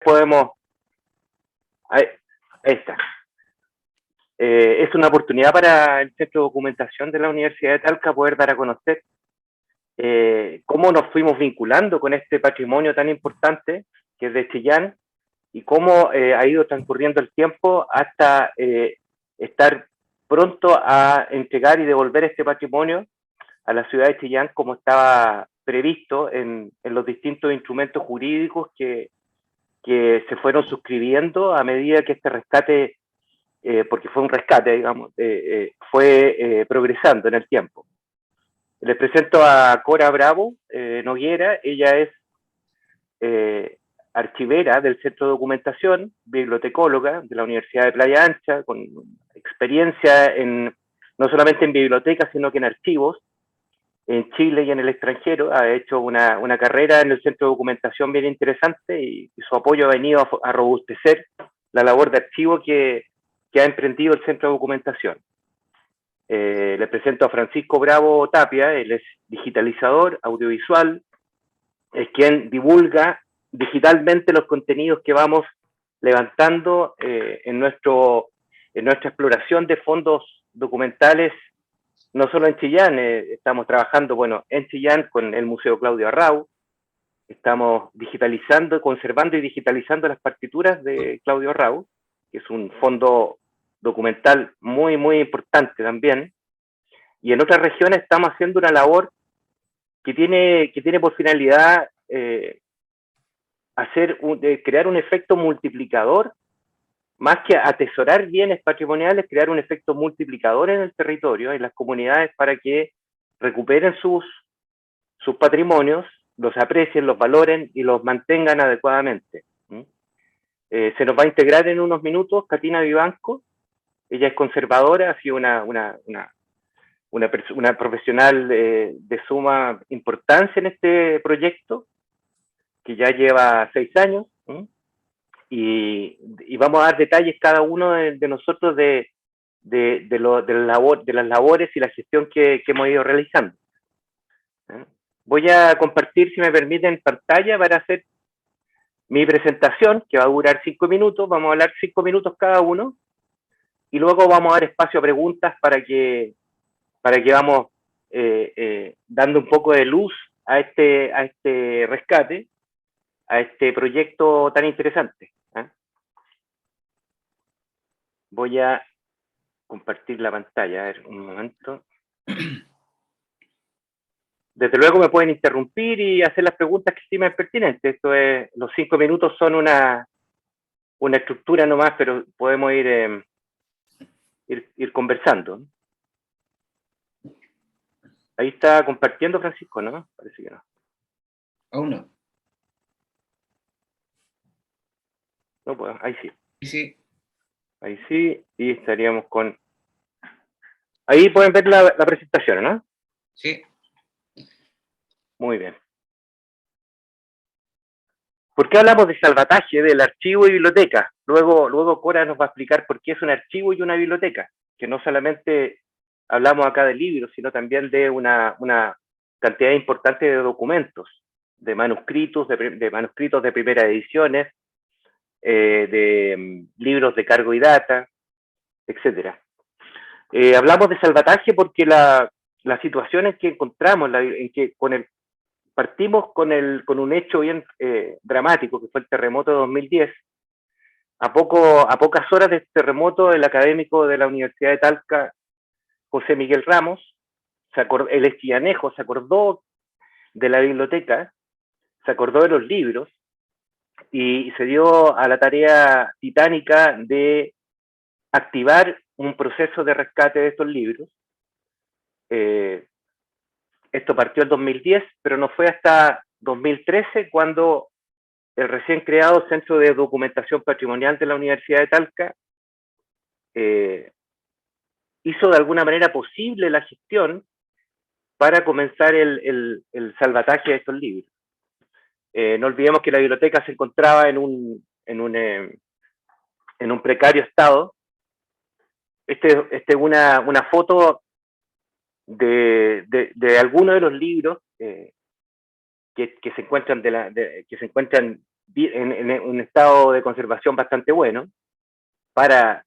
podemos... Ahí, ahí está. Es una oportunidad para el Centro de Documentación de la Universidad de Talca poder dar a conocer cómo nos fuimos vinculando con este patrimonio tan importante que es de Chillán y cómo ha ido transcurriendo el tiempo hasta estar pronto a entregar y devolver este patrimonio a la ciudad de Chillán como estaba previsto en los distintos instrumentos jurídicos que se fueron suscribiendo a medida que este rescate, porque fue un rescate, digamos, fue progresando en el tiempo. Les presento a Cora Bravo Noguera. Ella es archivera del Centro de Documentación, bibliotecóloga de la Universidad de Playa Ancha, con experiencia no solamente en bibliotecas, sino que en archivos, en Chile y en el extranjero. Ha hecho una carrera en el Centro de Documentación bien interesante y su apoyo ha venido a robustecer la labor de archivo que ha emprendido el Centro de Documentación. Le presento a Francisco Bravo Tapia. Él es digitalizador, audiovisual, es quien divulga digitalmente los contenidos que vamos levantando en nuestra exploración de fondos documentales, no solo en Chillán. Estamos trabajando, bueno, en Chillán con el Museo Claudio Arrau, estamos digitalizando, conservando y digitalizando las partituras de Claudio Arrau, que es un fondo documental muy, muy importante también. Y en otras regiones estamos haciendo una labor que tiene por finalidad crear un efecto multiplicador, más que atesorar bienes patrimoniales, crear un efecto multiplicador en el territorio, en las comunidades, para que recuperen sus patrimonios, los aprecien, los valoren y los mantengan adecuadamente. Se nos va a integrar en unos minutos Katina Vivanco. Ella es conservadora, ha sido una profesional de suma importancia en este proyecto, que ya lleva 6 años, y vamos a dar detalles cada uno de nosotros de las labores y la gestión que hemos ido realizando. Voy a compartir, si me permiten, pantalla para hacer mi presentación, que va a durar 5 minutos. Vamos a hablar 5 minutos cada uno, y luego vamos a dar espacio a preguntas para que vamos dando un poco de luz a este rescate, a este proyecto tan interesante. Voy a compartir la pantalla, a ver, un momento. Desde luego me pueden interrumpir y hacer las preguntas que estimen pertinentes. Los 5 minutos son una estructura nomás, pero podemos ir conversando. Ahí está compartiendo Francisco, ¿no? Parece que no. Aún no. No, pues, ahí sí. Sí. Ahí sí, y estaríamos con... Ahí pueden ver la presentación, ¿no? Sí. Muy bien. ¿Por qué hablamos de salvataje del archivo y biblioteca? Luego Cora nos va a explicar por qué es un archivo y una biblioteca, que no solamente hablamos acá de libros, sino también de una cantidad importante de documentos, de manuscritos, de manuscritos de primeras ediciones, de libros de cargo y data, etc. Hablamos de salvataje porque la situación en que encontramos, en que partimos con un hecho bien dramático, que fue el terremoto de 2010. A pocas horas de este terremoto, el académico de la Universidad de Talca, José Miguel Ramos, el chillanejo, se acordó de la biblioteca, se acordó de los libros y se dio a la tarea titánica de activar un proceso de rescate de estos libros. Esto partió en 2010, pero no fue hasta 2013 cuando el recién creado Centro de Documentación Patrimonial de la Universidad de Talca hizo de alguna manera posible la gestión para comenzar el salvataje de estos libros. No olvidemos que la biblioteca se encontraba en un precario estado. Esta es una foto de algunos de los libros que se encuentran en un estado de conservación bastante bueno para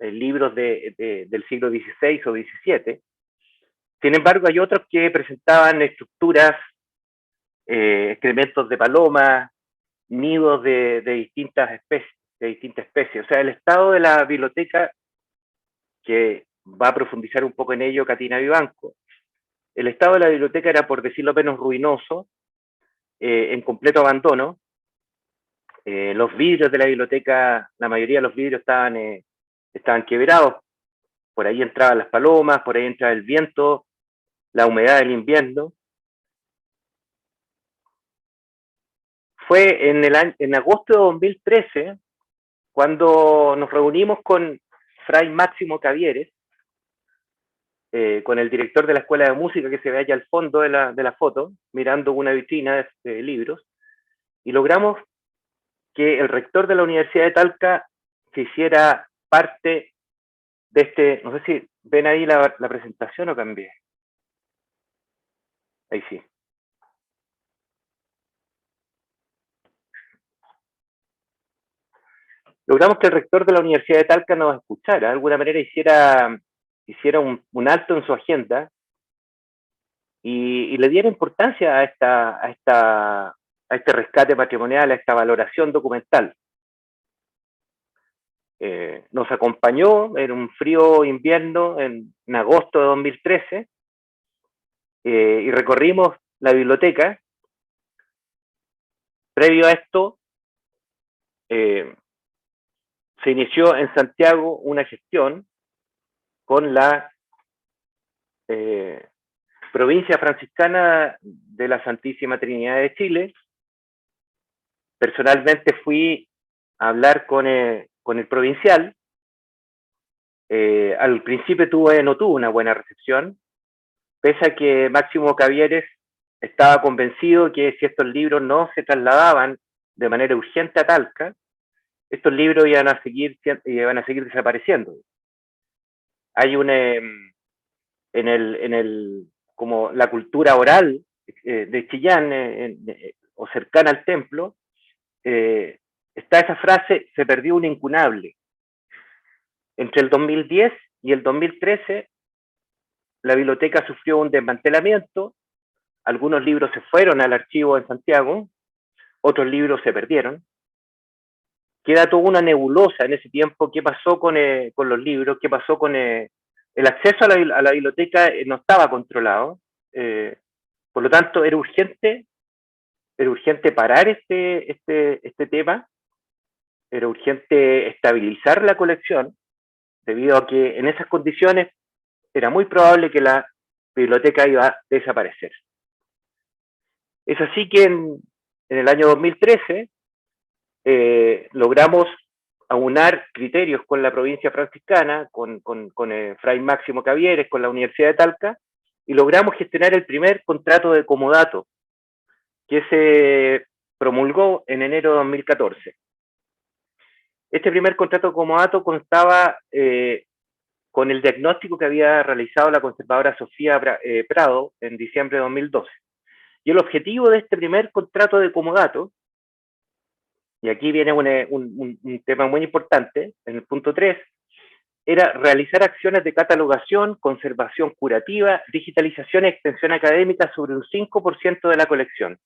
libros del siglo XVI o XVII. Sin embargo, hay otros que presentaban estructuras, excrementos de palomas, nidos de distintas especies. O sea, el estado de la biblioteca, que va a profundizar un poco en ello Catina Vivanco, el estado de la biblioteca era, por decirlo menos, ruinoso, en completo abandono. Los vidrios de la biblioteca, la mayoría de los vidrios estaban quebrados, por ahí entraban las palomas, por ahí entraba el viento, la humedad del invierno. Fue en agosto de 2013 cuando nos reunimos con Fray Máximo Cavieres, con el director de la Escuela de Música, que se ve allá al fondo de la foto, mirando una vitrina de libros, y logramos que el rector de la Universidad de Talca se hiciera parte de este, no sé si ven ahí la presentación o cambié. Ahí sí. Logramos que el rector de la Universidad de Talca nos escuchara, de alguna manera hiciera un alto en su agenda y le diera importancia a este rescate patrimonial, a esta valoración documental. Nos acompañó en un frío invierno en agosto de 2013 y recorrimos la biblioteca. Previo a esto, se inició en Santiago una gestión con la provincia franciscana de la Santísima Trinidad de Chile. Personalmente fui a hablar con el provincial. Al principio no tuvo una buena recepción, pese a que Máximo Cavieres estaba convencido que si estos libros no se trasladaban de manera urgente a Talca, estos libros iban a seguir desapareciendo. Hay como la cultura oral de Chillán o cercana al templo, está esa frase: se perdió un incunable. Entre el 2010 y el 2013 la biblioteca sufrió un desmantelamiento, algunos libros se fueron al archivo en Santiago, otros libros se perdieron. Queda toda una nebulosa en ese tiempo: qué pasó con los libros, qué pasó con el acceso a la biblioteca. No estaba controlado, por lo tanto era urgente parar este tema, era urgente estabilizar la colección, debido a que en esas condiciones era muy probable que la biblioteca iba a desaparecer. Es así que en el año 2013 logramos aunar criterios con la provincia franciscana, con Fray Máximo Cavieres, con la Universidad de Talca, y logramos gestionar el primer contrato de comodato, que se promulgó en enero de 2014. Este primer contrato de comodato constaba con el diagnóstico que había realizado la conservadora Sofía Prado en diciembre de 2012. Y el objetivo de este primer contrato de comodato, y aquí viene un tema muy importante, en el punto 3, era realizar acciones de catalogación, conservación curativa, digitalización y extensión académica sobre un 5% de la colección.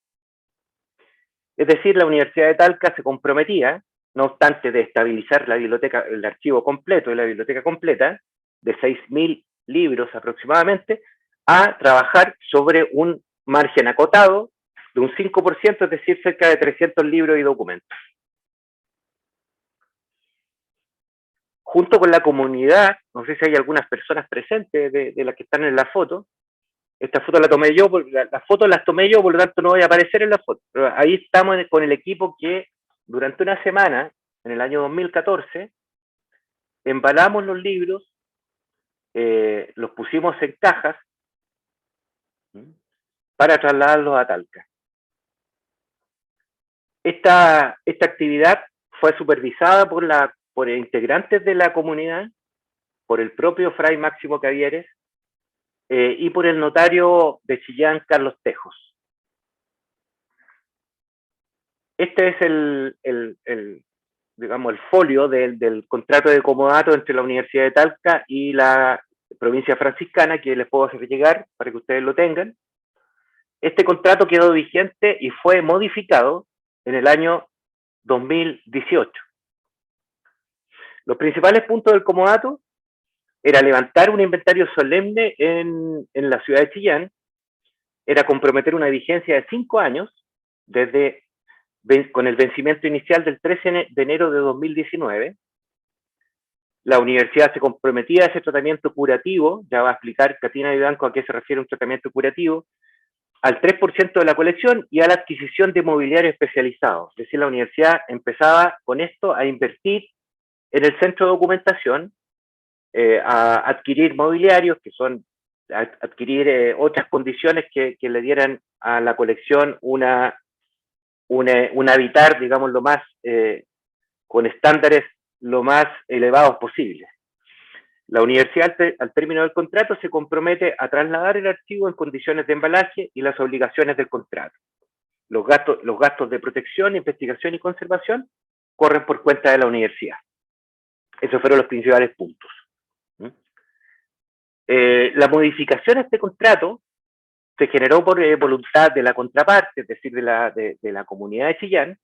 Es decir, la Universidad de Talca se comprometía, no obstante de estabilizar la biblioteca, el archivo completo de la biblioteca completa, de 6.000 libros aproximadamente, a trabajar sobre un margen acotado de un 5%, es decir, cerca de 300 libros y documentos. Junto con la comunidad, no sé si hay algunas personas presentes de las que están en la foto. Esta foto la tomé yo, las fotos las tomé yo, por lo tanto no voy a aparecer en la foto. Pero ahí estamos con el equipo que durante una semana, en el año 2014, embalamos los libros, los pusimos en cajas para trasladarlos a Talca. Esta actividad fue supervisada por integrantes de la comunidad, por el propio Fray Máximo Cavieres y por el notario de Chillán, Carlos Tejos. Este es digamos, el folio del contrato de comodato entre la Universidad de Talca y la provincia franciscana, que les puedo hacer llegar para que ustedes lo tengan. Este contrato quedó vigente y fue modificado en el año 2018. Los principales puntos del comodato era levantar un inventario solemne en la ciudad de Chillán, era comprometer una vigencia de 5 años, con el vencimiento inicial del 13 de enero de 2019. La universidad se comprometía a ese tratamiento curativo, ya va a explicar Catina Vivanco a qué se refiere un tratamiento curativo, al 3% de la colección y a la adquisición de mobiliario especializado. Es decir, la universidad empezaba con esto a invertir en el centro de documentación, a adquirir mobiliarios, que son adquirir otras condiciones que le dieran a la colección un habitar, digamos, lo más, con estándares lo más elevados posibles. La universidad, al término del contrato, se compromete a trasladar el archivo en condiciones de embalaje y las obligaciones del contrato. Los gastos de protección, investigación y conservación corren por cuenta de la universidad. Esos fueron los principales puntos. La modificación a este contrato se generó por voluntad de la contraparte, es decir, de la comunidad de Chillán.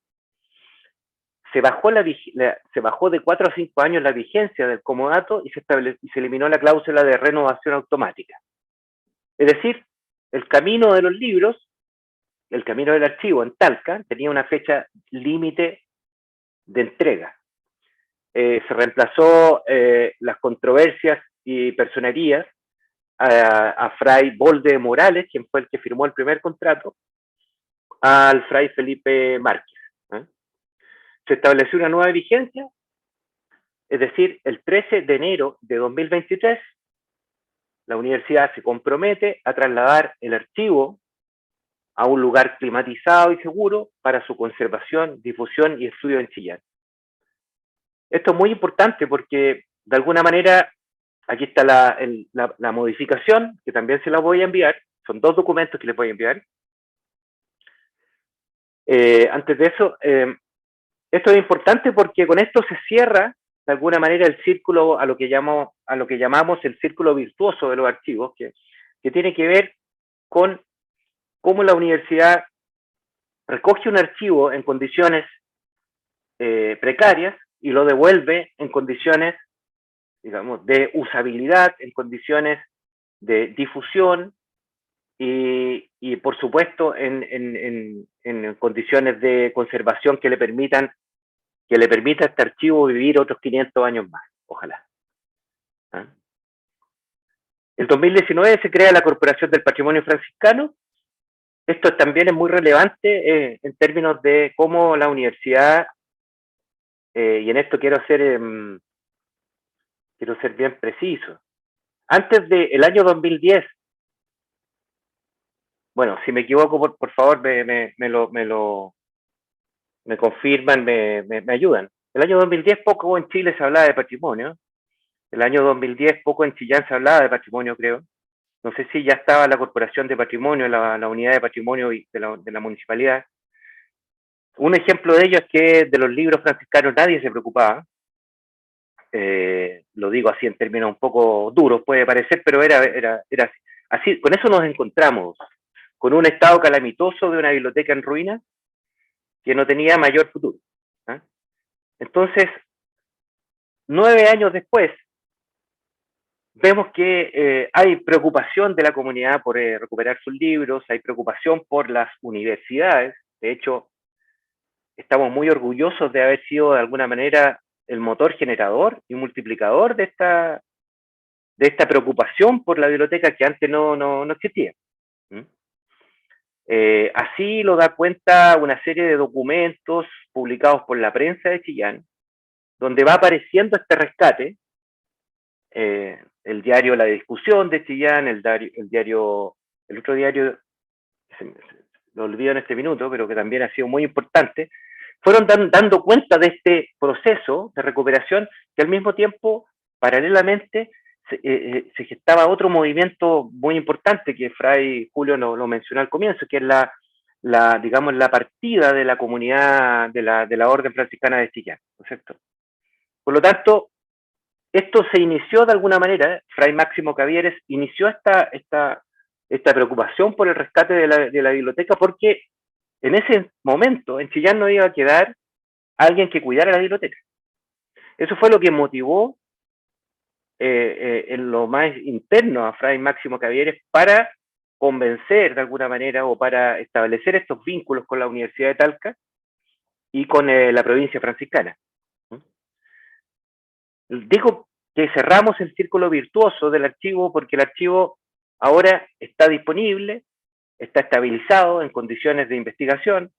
Se bajó de 4 a 5 años la vigencia del comodato y se eliminó la cláusula de renovación automática. Es decir, el camino de los libros, el camino del archivo en Talca, tenía una fecha límite de entrega. Se reemplazó las controversias y personerías a Fray Bolde Morales, quien fue el que firmó el primer contrato, al Fray Felipe Márquez. Se estableció una nueva vigencia, es decir, el 13 de enero de 2023, la universidad se compromete a trasladar el archivo a un lugar climatizado y seguro para su conservación, difusión y estudio en Chillán. Esto es muy importante porque, de alguna manera, aquí está la modificación, que también se la voy a enviar. Son 2 documentos que les voy a enviar. Antes de eso, esto es importante porque con esto se cierra, de alguna manera, el círculo a lo que llamamos el círculo virtuoso de los archivos, que tiene que ver con cómo la universidad recoge un archivo en condiciones precarias y lo devuelve en condiciones, digamos, de usabilidad, en condiciones de difusión y por supuesto, en condiciones de conservación que le permita a este archivo vivir otros 500 años más, ojalá. ¿Ah? En 2019 se crea la Corporación del Patrimonio Franciscano. Esto también es muy relevante en términos de cómo la universidad, y en esto quiero ser bien preciso. Antes del año 2010, bueno, si me equivoco, por favor, me confirman, me ayudan. El año 2010 poco en Chile se hablaba de patrimonio. El año 2010 poco en Chillán se hablaba de patrimonio, creo. No sé si ya estaba la Corporación de Patrimonio, la Unidad de Patrimonio de la municipalidad. Un ejemplo de ello es que de los libros franciscanos nadie se preocupaba. Lo digo así en términos un poco duros, puede parecer, pero era así. Con eso nos encontramos, con un estado calamitoso de una biblioteca en ruinas que no tenía mayor futuro. ¿Eh? Entonces, 9 años después, vemos que hay preocupación de la comunidad por recuperar sus libros, hay preocupación por las universidades. De hecho, estamos muy orgullosos de haber sido de alguna manera el motor generador y multiplicador de esta preocupación por la biblioteca que antes no existía. Así lo da cuenta una serie de documentos publicados por la prensa de Chillán, donde va apareciendo este rescate, el diario La Discusión de Chillán, el otro diario, lo olvido en este minuto, pero que también ha sido muy importante, fueron dando cuenta de este proceso de recuperación que al mismo tiempo, paralelamente, se gestaba otro movimiento muy importante que Fray Julio lo mencionó al comienzo, que es la digamos, la partida de la comunidad de la Orden Franciscana de Chillán, ¿no es cierto? Por lo tanto, esto se inició de alguna manera, Fray Máximo Cavieres inició esta preocupación por el rescate de la biblioteca, porque en ese momento en Chillán no iba a quedar alguien que cuidara la biblioteca. Eso fue lo que motivó en lo más interno a Fray Máximo Cavieres para convencer de alguna manera o para establecer estos vínculos con la Universidad de Talca y con la provincia franciscana. Digo que cerramos el círculo virtuoso del archivo porque el archivo ahora está disponible, está estabilizado en condiciones de investigación,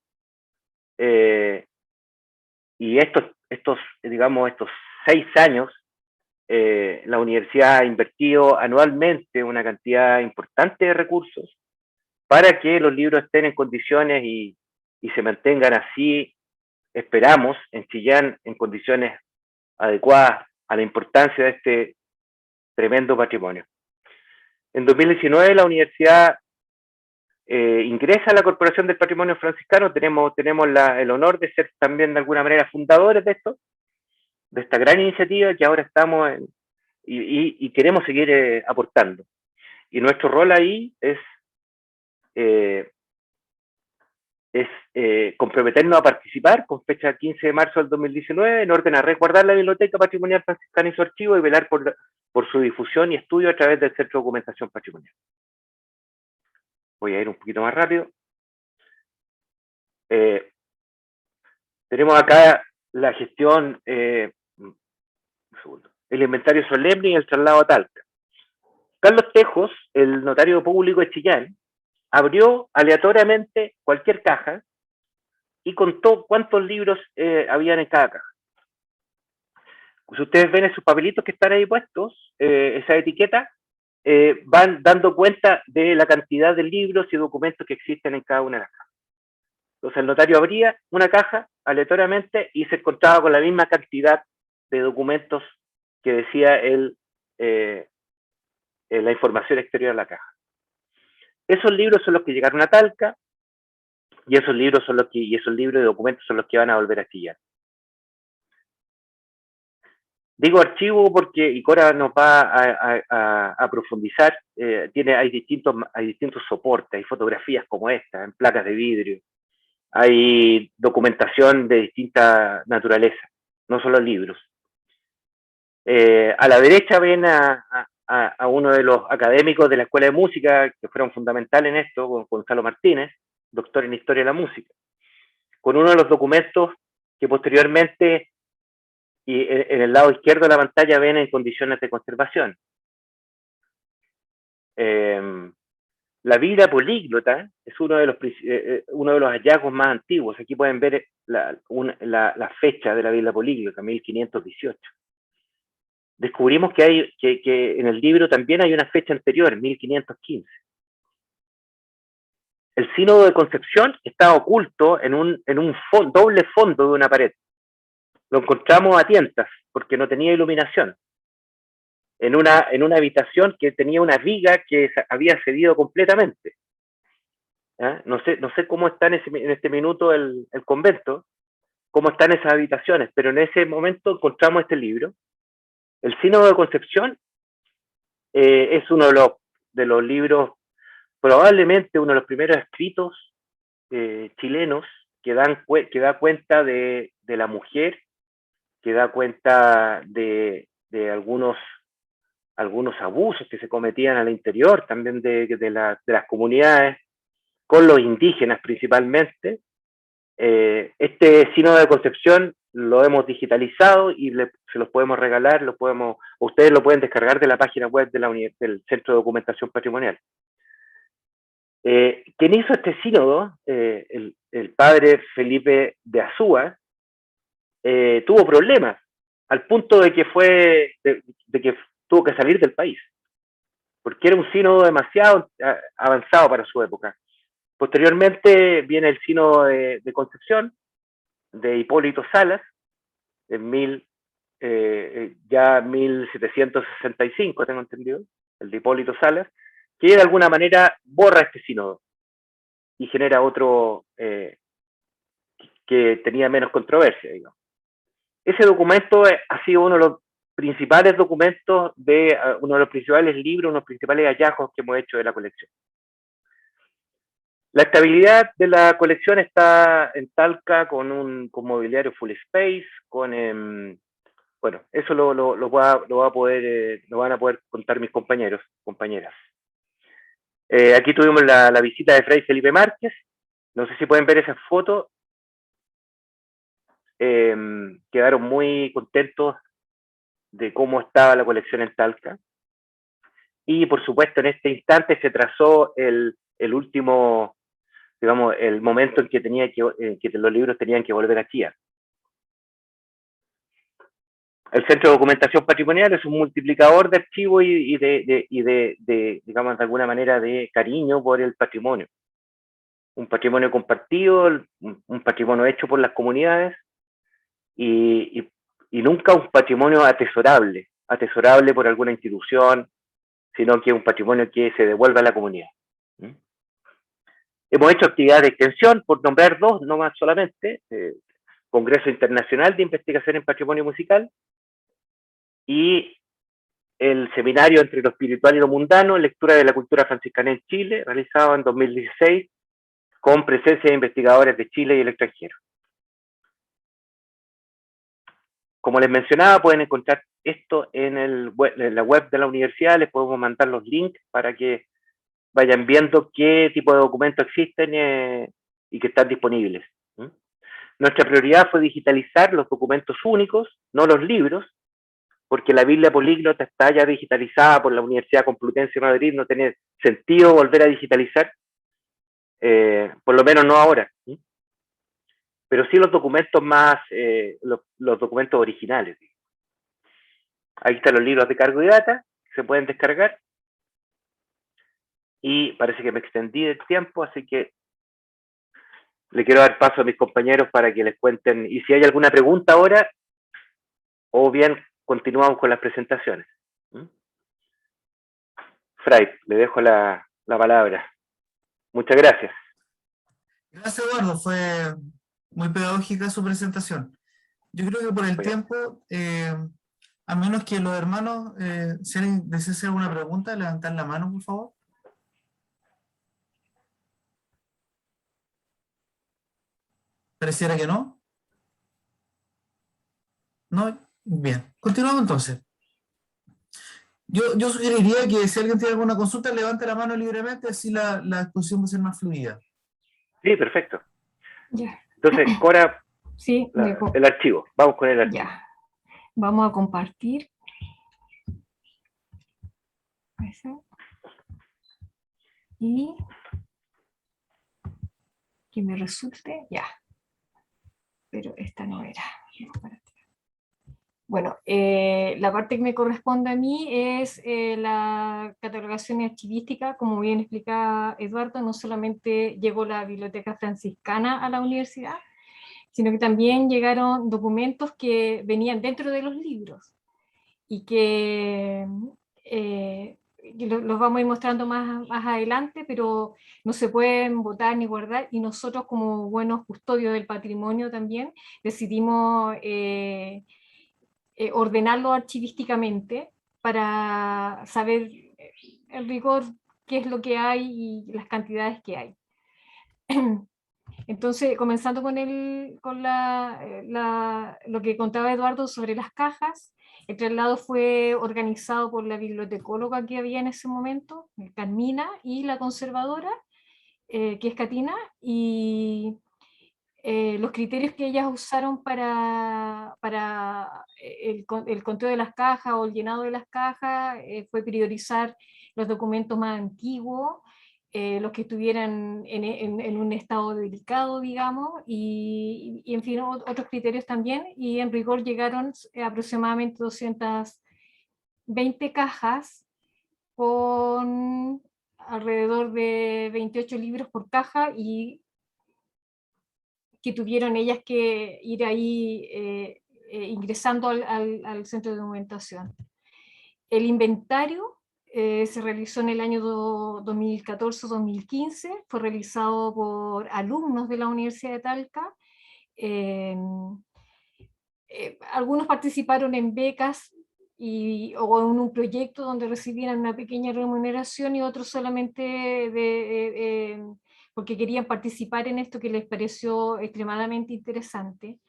y estos 6 años, la universidad ha invertido anualmente una cantidad importante de recursos para que los libros estén en condiciones y se mantengan así, esperamos, en Chillán, en condiciones adecuadas a la importancia de este tremendo patrimonio. En 2019 la universidad ingresa a la Corporación del Patrimonio Franciscano, tenemos el honor de ser también de alguna manera fundadores de esto, de esta gran iniciativa que ahora estamos y queremos seguir aportando. Y nuestro rol ahí es comprometernos a participar con fecha 15 de marzo del 2019 en orden a resguardar la Biblioteca Patrimonial Franciscana y su archivo y velar por su difusión y estudio a través del Centro de Documentación Patrimonial. Voy a ir un poquito más rápido. Tenemos acá la gestión, un segundo, el inventario solemne y el traslado a Talca. Carlos Tejos, el notario público de Chillán, abrió aleatoriamente cualquier caja y contó cuántos libros habían en cada caja. Si ustedes ven esos papelitos que están ahí puestos, esa etiqueta, van dando cuenta de la cantidad de libros y documentos que existen en cada una de las cajas. Entonces el notario abría una caja aleatoriamente y se encontraba con la misma cantidad de documentos que decía la información exterior de la caja. Esos libros son los que llegaron a Talca y esos libros y y documentos son los que van a volver a Chillán. Digo archivo porque Icora nos va a profundizar. Hay distintos soportes, hay fotografías como esta, en placas de vidrio, hay documentación de distinta naturaleza, no solo libros. A la derecha ven a uno de los académicos de la Escuela de Música que fueron fundamentales en esto, Gonzalo Martínez, doctor en Historia de la Música, con uno de los documentos que posteriormente, y en el lado izquierdo de la pantalla, ven en condiciones de conservación. La Biblia políglota es uno de los hallazgos más antiguos. Aquí pueden ver la fecha de la Biblia políglota, 1518. Descubrimos que en el libro también hay una fecha anterior, 1515. El sínodo de Concepción está oculto en un doble fondo de una pared. Lo encontramos a tientas, porque no tenía iluminación. En una habitación que tenía una viga que había cedido completamente. No sé cómo está en este minuto el convento, cómo están esas habitaciones, pero en ese momento encontramos este libro. El Sínodo de Concepción es uno de los libros, probablemente uno de los primeros escritos chilenos que da cuenta de la mujer, que da cuenta de algunos abusos que se cometían al interior también de las comunidades, con los indígenas principalmente. Este Sínodo de Concepción lo hemos digitalizado y se los podemos regalar, ustedes lo pueden descargar de la página web del Centro de Documentación Patrimonial. ¿Quién hizo este sínodo? El padre Felipe de Azúa tuvo problemas al punto de que tuvo que salir del país, porque era un sínodo demasiado avanzado para su época. Posteriormente viene el sínodo de Concepción, de Hipólito Salas, en ya 1765, tengo entendido, el de Hipólito Salas, que de alguna manera borra este sínodo. y genera otro que tenía menos controversia, digamos. Ese documento ha sido uno de los principales documentos de uno de los principales libros, uno de los principales hallazgos que hemos hecho de la colección. La estabilidad de la colección está en Talca con mobiliario full space, bueno, eso lo van a poder contar mis compañeros, compañeras. Aquí tuvimos la visita de Fray Felipe Márquez. No sé si pueden ver esas fotos. Quedaron muy contentos de cómo estaba la colección en Talca. Y por supuesto, en este instante se trazó el último, digamos, el momento en que los libros tenían que volver a Chía. El Centro de Documentación Patrimonial es un multiplicador de archivos y digamos, de alguna manera, de cariño por el patrimonio. Un patrimonio compartido, un patrimonio hecho por las comunidades y nunca un patrimonio atesorable por alguna institución, sino que es un patrimonio que se devuelve a la comunidad. Hemos hecho actividades de extensión, por nombrar dos, no más solamente, Congreso Internacional de Investigación en Patrimonio Musical y el seminario entre lo espiritual y lo mundano, lectura de la cultura franciscana en Chile, realizado en 2016, con presencia de investigadores de Chile y el extranjero. Como les mencionaba, pueden encontrar esto en la web de la universidad, les podemos mandar los links para que vayan viendo qué tipo de documentos existen y que están disponibles. Nuestra prioridad fue digitalizar los documentos únicos, no los libros, porque la Biblia Políglota está ya digitalizada por la Universidad Complutense de Madrid, no tiene sentido volver a digitalizar, por lo menos no ahora. Pero sí los documentos los documentos originales. Ahí están los libros de cargo y data, que se pueden descargar. Y parece que me extendí el tiempo, así que le quiero dar paso a mis compañeros para que les cuenten. Y si hay alguna pregunta ahora, o bien continuamos con las presentaciones. Fray, le dejo la palabra. Muchas gracias. Gracias, Eduardo. Fue muy pedagógica su presentación. Yo creo que por el tiempo, a menos que los hermanos, si alguien desea hacer alguna pregunta, levantar la mano, por favor. Pareciera que no. No, bien. Continuamos entonces. Yo sugeriría que si alguien tiene alguna consulta, levante la mano libremente, así la discusión va a ser más fluida. Sí, perfecto. Ya. Entonces, Cora, Sí, el archivo. Vamos con el archivo. Ya. Vamos a compartir. Eso. Y que me resulte, ya. Pero esta no era. Bueno, la parte que me corresponde a mí es la catalogación archivística, como bien explicaba Eduardo, no solamente llegó la Biblioteca Franciscana a la universidad, sino que también llegaron documentos que venían dentro de los libros y que los vamos a ir mostrando más adelante, pero no se pueden botar ni guardar, y nosotros como buenos custodios del patrimonio también decidimos ordenarlo archivísticamente para saber el rigor, qué es lo que hay y las cantidades que hay. Entonces, comenzando con lo que contaba Eduardo sobre las cajas, el traslado fue organizado por la bibliotecóloga que había en ese momento, Carmina, y la conservadora, que es Catina, y los criterios que ellas usaron para el conteo de las cajas o el llenado de las cajas fue priorizar los documentos más antiguos, los que estuvieran en un estado delicado, digamos, y en fin, otros criterios también, y en rigor llegaron aproximadamente 220 cajas con alrededor de 28 libros por caja, y que tuvieron ellas que ir ahí ingresando al centro de documentación. El inventario se realizó en el año 2014-2015, fue realizado por alumnos de la Universidad de Talca. Algunos participaron en becas o en un proyecto donde recibieran una pequeña remuneración, y otros solamente porque querían participar en esto que les pareció extremadamente interesante.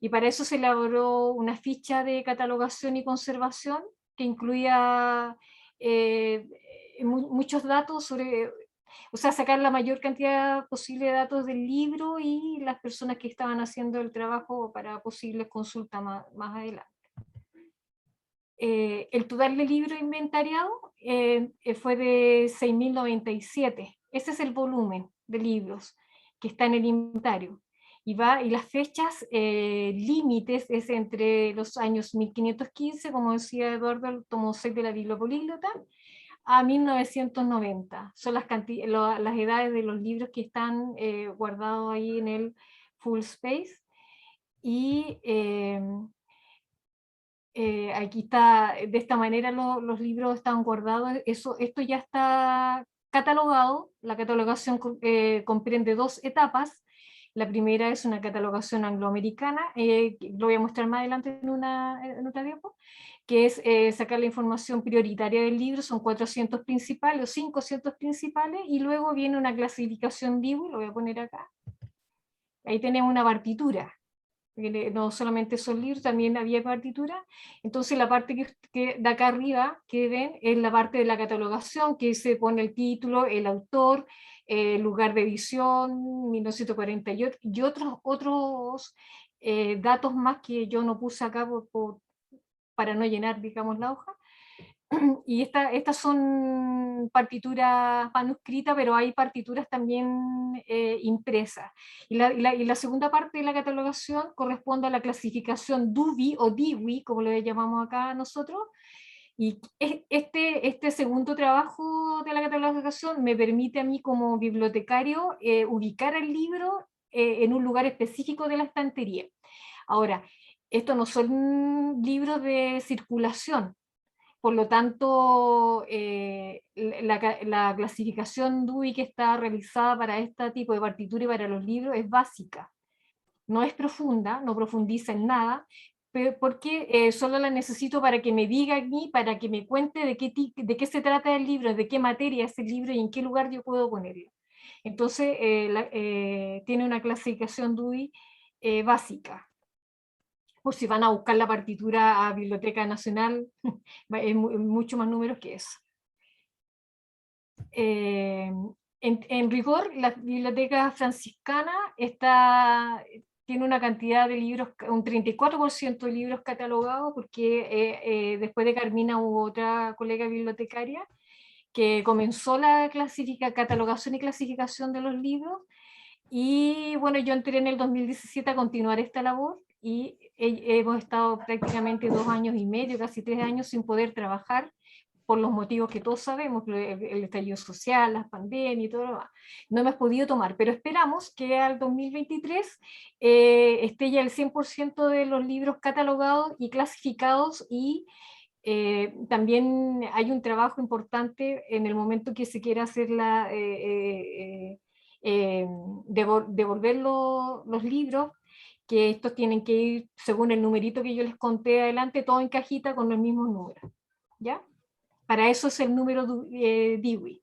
Y para eso se elaboró una ficha de catalogación y conservación que incluía muchos datos sobre, o sea, sacar la mayor cantidad posible de datos del libro y las personas que estaban haciendo el trabajo para posibles consultas más adelante. El total del libro inventariado fue de 6.097. Ese es el volumen de libros que está en el inventario. Y las fechas límites es entre los años 1515, como decía Eduardo, el tomo 6 de la Biblia Políglota, a 1990. Son las edades de los libros que están guardados ahí en el full space. Y aquí está, de esta manera los libros están guardados. Esto ya está catalogado. La catalogación comprende 2 etapas. La primera es una catalogación angloamericana, lo voy a mostrar más adelante en otra diapo, que es sacar la información prioritaria del libro. Son 400 principales o 500 principales, y luego viene una clasificación Dewey, lo voy a poner acá. Ahí tenemos una partitura, porque no solamente son libros, también había partitura. Entonces la parte que de acá arriba que ven es la parte de la catalogación, que se pone el título, el autor, lugar de edición, 1948, y otros datos más que yo no puse acá para no llenar, digamos, la hoja. Y estas son partituras manuscritas, pero hay partituras también impresas. Y la segunda parte de la catalogación corresponde a la clasificación Dewey o Dewey, como le llamamos acá nosotros. Y este segundo trabajo de la catalogación me permite a mí como bibliotecario ubicar el libro en un lugar específico de la estantería. Ahora, estos no son libros de circulación. Por lo tanto, la clasificación Dewey que está realizada para este tipo de partitura y para los libros es básica. No es profunda, no profundiza en nada, porque solo la necesito para que me diga aquí, para que me cuente de qué se trata el libro, de qué materia es el libro y en qué lugar yo puedo ponerlo. Entonces, tiene una clasificación Dewey básica. Por si van a buscar la partitura a Biblioteca Nacional, es mucho más números que eso. En rigor, la Biblioteca Franciscana tiene una cantidad de libros, un 34% de libros catalogados, porque después de Carmina hubo otra colega bibliotecaria que comenzó la catalogación y clasificación de los libros. Y bueno, yo entré en el 2017 a continuar esta labor, y hemos estado prácticamente 2 años y medio, casi 3 años sin poder trabajar, por los motivos que todos sabemos, el estallido social, las pandemias y todo lo demás. No hemos podido tomar, pero esperamos que al 2023 esté ya el 100% de los libros catalogados y clasificados, y también hay un trabajo importante en el momento que se quiera hacer devolver los libros, que estos tienen que ir según el numerito que yo les conté adelante, todo en cajita con los mismos números, ¿ya? Para eso es el número Dewey.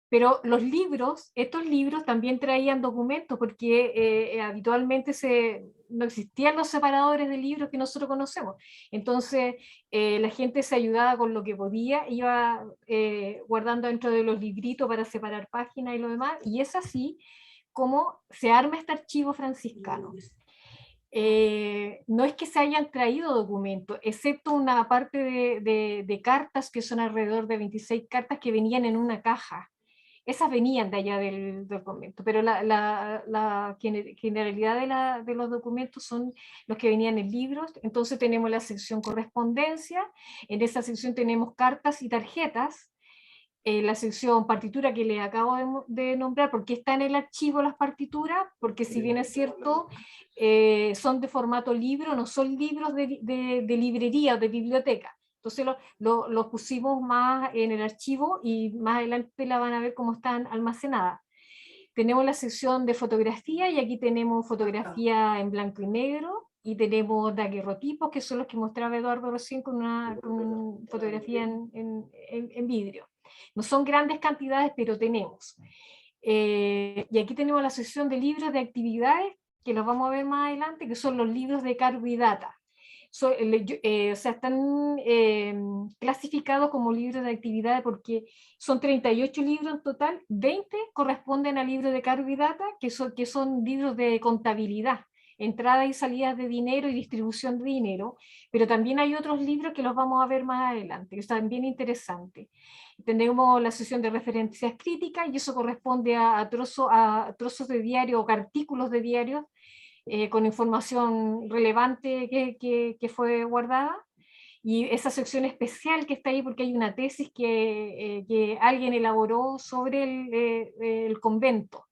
Pero estos libros también traían documentos, porque habitualmente no existían los separadores de libros que nosotros conocemos. Entonces, la gente se ayudaba con lo que podía, iba guardando dentro de los libritos para separar páginas y lo demás, y es así como se arma este archivo franciscano. No es que se hayan traído documentos, excepto una parte de cartas, que son alrededor de 26 cartas que venían en una caja. Esas venían de allá del documento, pero la generalidad de los documentos son los que venían en libros. Entonces tenemos la sección correspondencia, en esa sección tenemos cartas y tarjetas, la sección partitura que les acabo de nombrar, porque está en el archivo las partituras, porque si bien es cierto, son de formato libro, no son libros de librería o de biblioteca, Entonces los pusimos más en el archivo y más adelante la van a ver cómo están almacenadas. Tenemos la sección de fotografía y aquí tenemos fotografía en blanco y negro y tenemos daguerrotipos, que son los que mostraba Eduardo recién con una fotografía en vidrio. No son grandes cantidades, pero tenemos. Y aquí tenemos la sección de libros de actividades, que los vamos a ver más adelante, que son los libros de cargo y data. O sea, están clasificados como libros de actividades porque son 38 libros en total, 20 corresponden a libros de cargo y data, que son libros de contabilidad, entradas y salidas de dinero y distribución de dinero, pero también hay otros libros que los vamos a ver más adelante, que están bien interesantes. Tenemos la sección de referencias críticas y eso corresponde a trozos de diario o artículos de diarios con información relevante que fue guardada, y esa sección especial que está ahí porque hay una tesis que alguien elaboró sobre el convento.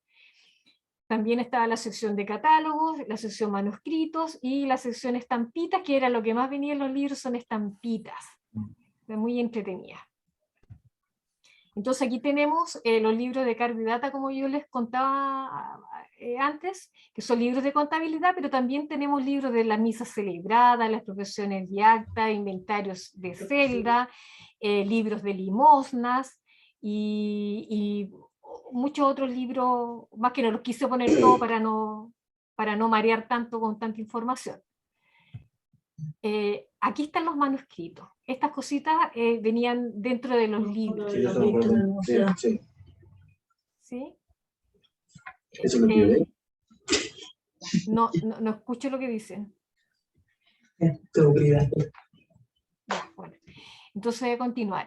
También estaba la sección de catálogos, la sección manuscritos y la sección estampitas, que era lo que más venía en los libros, son estampitas, muy entretenidas. Entonces aquí tenemos los libros de cargo y data, como yo les contaba antes, que son libros de contabilidad, pero también tenemos libros de las misas celebradas, las profesiones de acta, inventarios de celda, libros de limosnas y muchos otros libros, más que no los quise poner todo para no marear tanto con tanta información. Aquí están los manuscritos. Estas cositas venían dentro de los libros. Sí. ¿Sí? Eso lo quiero ver. No escucho lo que dicen. Tengo prioridad. Ya, bueno. Entonces voy a continuar.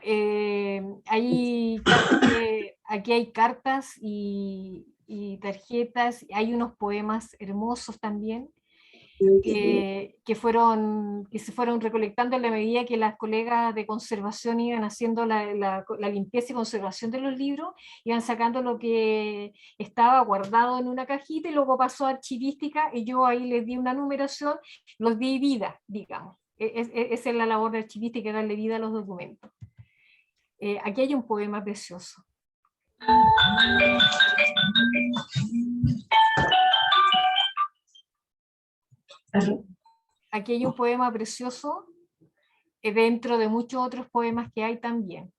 Aquí hay cartas y tarjetas. Hay unos poemas hermosos también. Que se fueron recolectando en la medida que las colegas de conservación iban haciendo la limpieza y conservación de los libros, iban sacando lo que estaba guardado en una cajita y luego pasó a archivística y yo ahí les di una numeración, los di vida, digamos. Esa es la labor de archivística, darle vida a los documentos. Aquí hay un poema precioso. Aquí hay un poema precioso dentro de muchos otros poemas que hay también.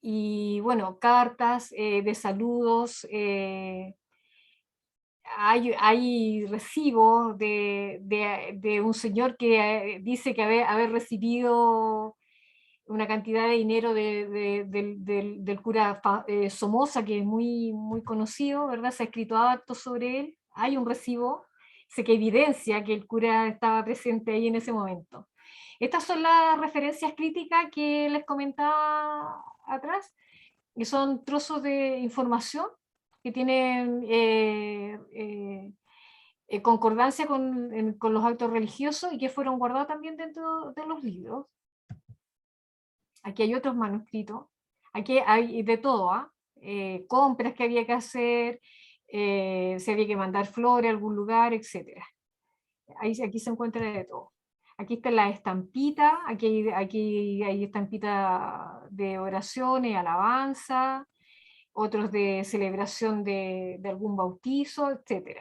Y bueno, cartas de saludos, hay recibos de un señor que dice que haber recibido una cantidad de dinero del cura Somoza, que es muy, muy conocido, ¿verdad? Se ha escrito harto sobre él. Hay un recibo que evidencia que el cura estaba presente ahí en ese momento. Estas son las referencias críticas que les comentaba atrás, que son trozos de información que tienen concordancia con los actos religiosos y que fueron guardados también dentro de los libros. Aquí hay otros manuscritos, aquí hay de todo, compras que había que hacer, si había que mandar flores a algún lugar, etc. Aquí se encuentra de todo. Aquí está la estampita, aquí hay estampita de oraciones, alabanza, otros de celebración de algún bautizo, etc.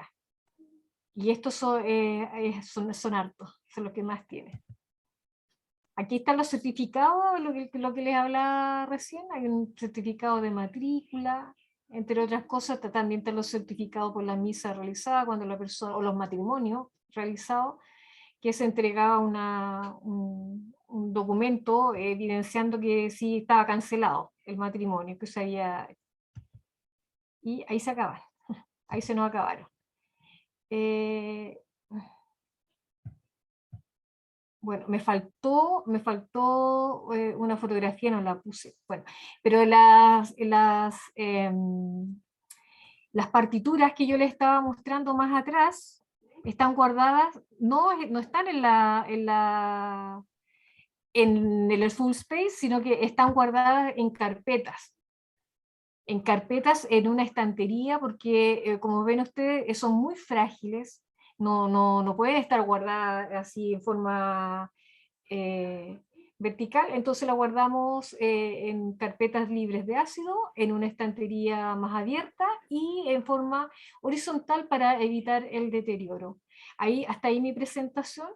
Y estos son hartos, son los que más tienen. Aquí están los certificados, lo que les hablaba recién, hay un certificado de matrícula, entre otras cosas, también están los certificados por la misa realizada, cuando la persona, o los matrimonios realizados, que se entregaba un documento evidenciando que sí estaba cancelado el matrimonio, que se había... Y ahí se acaban, ahí se nos acabaron. Bueno, me faltó una fotografía, no la puse. Bueno, pero las partituras que yo les estaba mostrando más atrás están guardadas, no están en el full space, sino que están guardadas en carpetas en una estantería, porque como ven ustedes, son muy frágiles, no pueden estar guardadas así en forma vertical, entonces la guardamos en carpetas libres de ácido, en una estantería más abierta y en forma horizontal para evitar el deterioro. Hasta ahí mi presentación.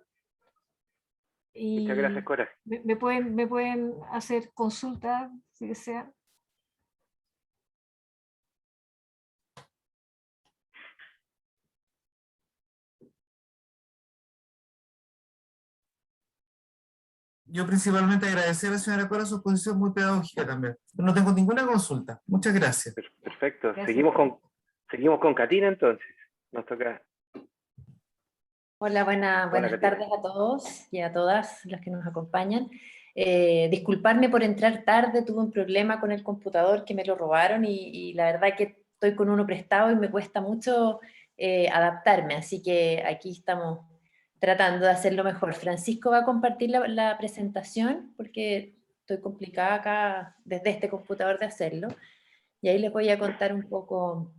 Muchas gracias, Y Cora. me pueden hacer consultas si desean. Yo principalmente agradecer a la señora Cora su exposición muy pedagógica también. No tengo ninguna consulta. Muchas gracias. Perfecto. Gracias. Seguimos con Katina entonces. Nos toca. Hola, buenas Katina. tardes a todos y a todas las que nos acompañan. Disculparme por entrar tarde, tuve un problema con el computador que me lo robaron y la verdad que estoy con uno prestado y me cuesta mucho adaptarme, así que aquí estamos tratando de hacerlo mejor. Francisco va a compartir la presentación porque estoy complicada acá desde este computador de hacerlo y ahí les voy a contar un poco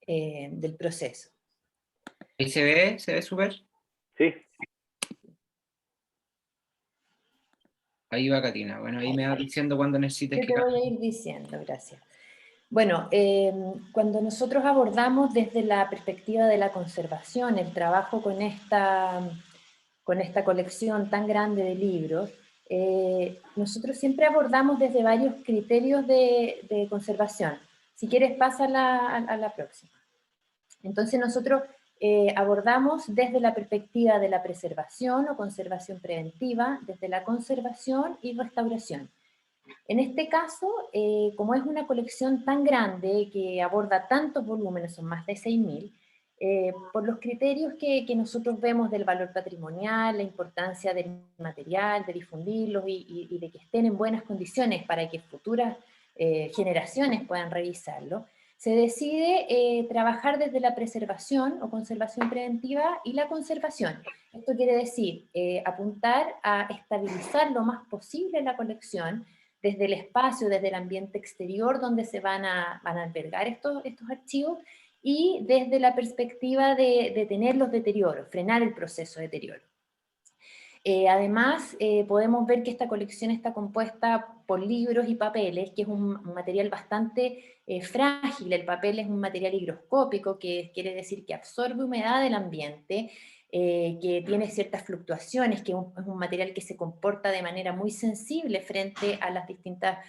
del proceso. ¿Ahí se ve súper? Sí. Ahí va Katina. Bueno, ahí me va diciendo cuando necesites Yo que te voy a ir diciendo, gracias. Bueno, cuando nosotros abordamos desde la perspectiva de la conservación el trabajo con esta colección tan grande de libros, nosotros siempre abordamos desde varios criterios de conservación. Si quieres, pasa a la próxima. Entonces nosotros abordamos desde la perspectiva de la preservación o conservación preventiva, desde la conservación y restauración. En este caso, como es una colección tan grande que aborda tantos volúmenes, son más de 6.000, por los criterios que nosotros vemos del valor patrimonial, la importancia del material, de difundirlos y de que estén en buenas condiciones para que futuras generaciones puedan revisarlo, se decide trabajar desde la preservación o conservación preventiva y la conservación. Esto quiere decir apuntar a estabilizar lo más posible la colección, desde el espacio, desde el ambiente exterior donde se van a albergar estos archivos y desde la perspectiva de detener los deterioros, frenar el proceso de deterioro. Además, podemos ver que esta colección está compuesta por libros y papeles, que es un material bastante frágil. El papel es un material higroscópico, que quiere decir que absorbe humedad del ambiente, que tiene ciertas fluctuaciones, que es un material que se comporta de manera muy sensible frente a las distintas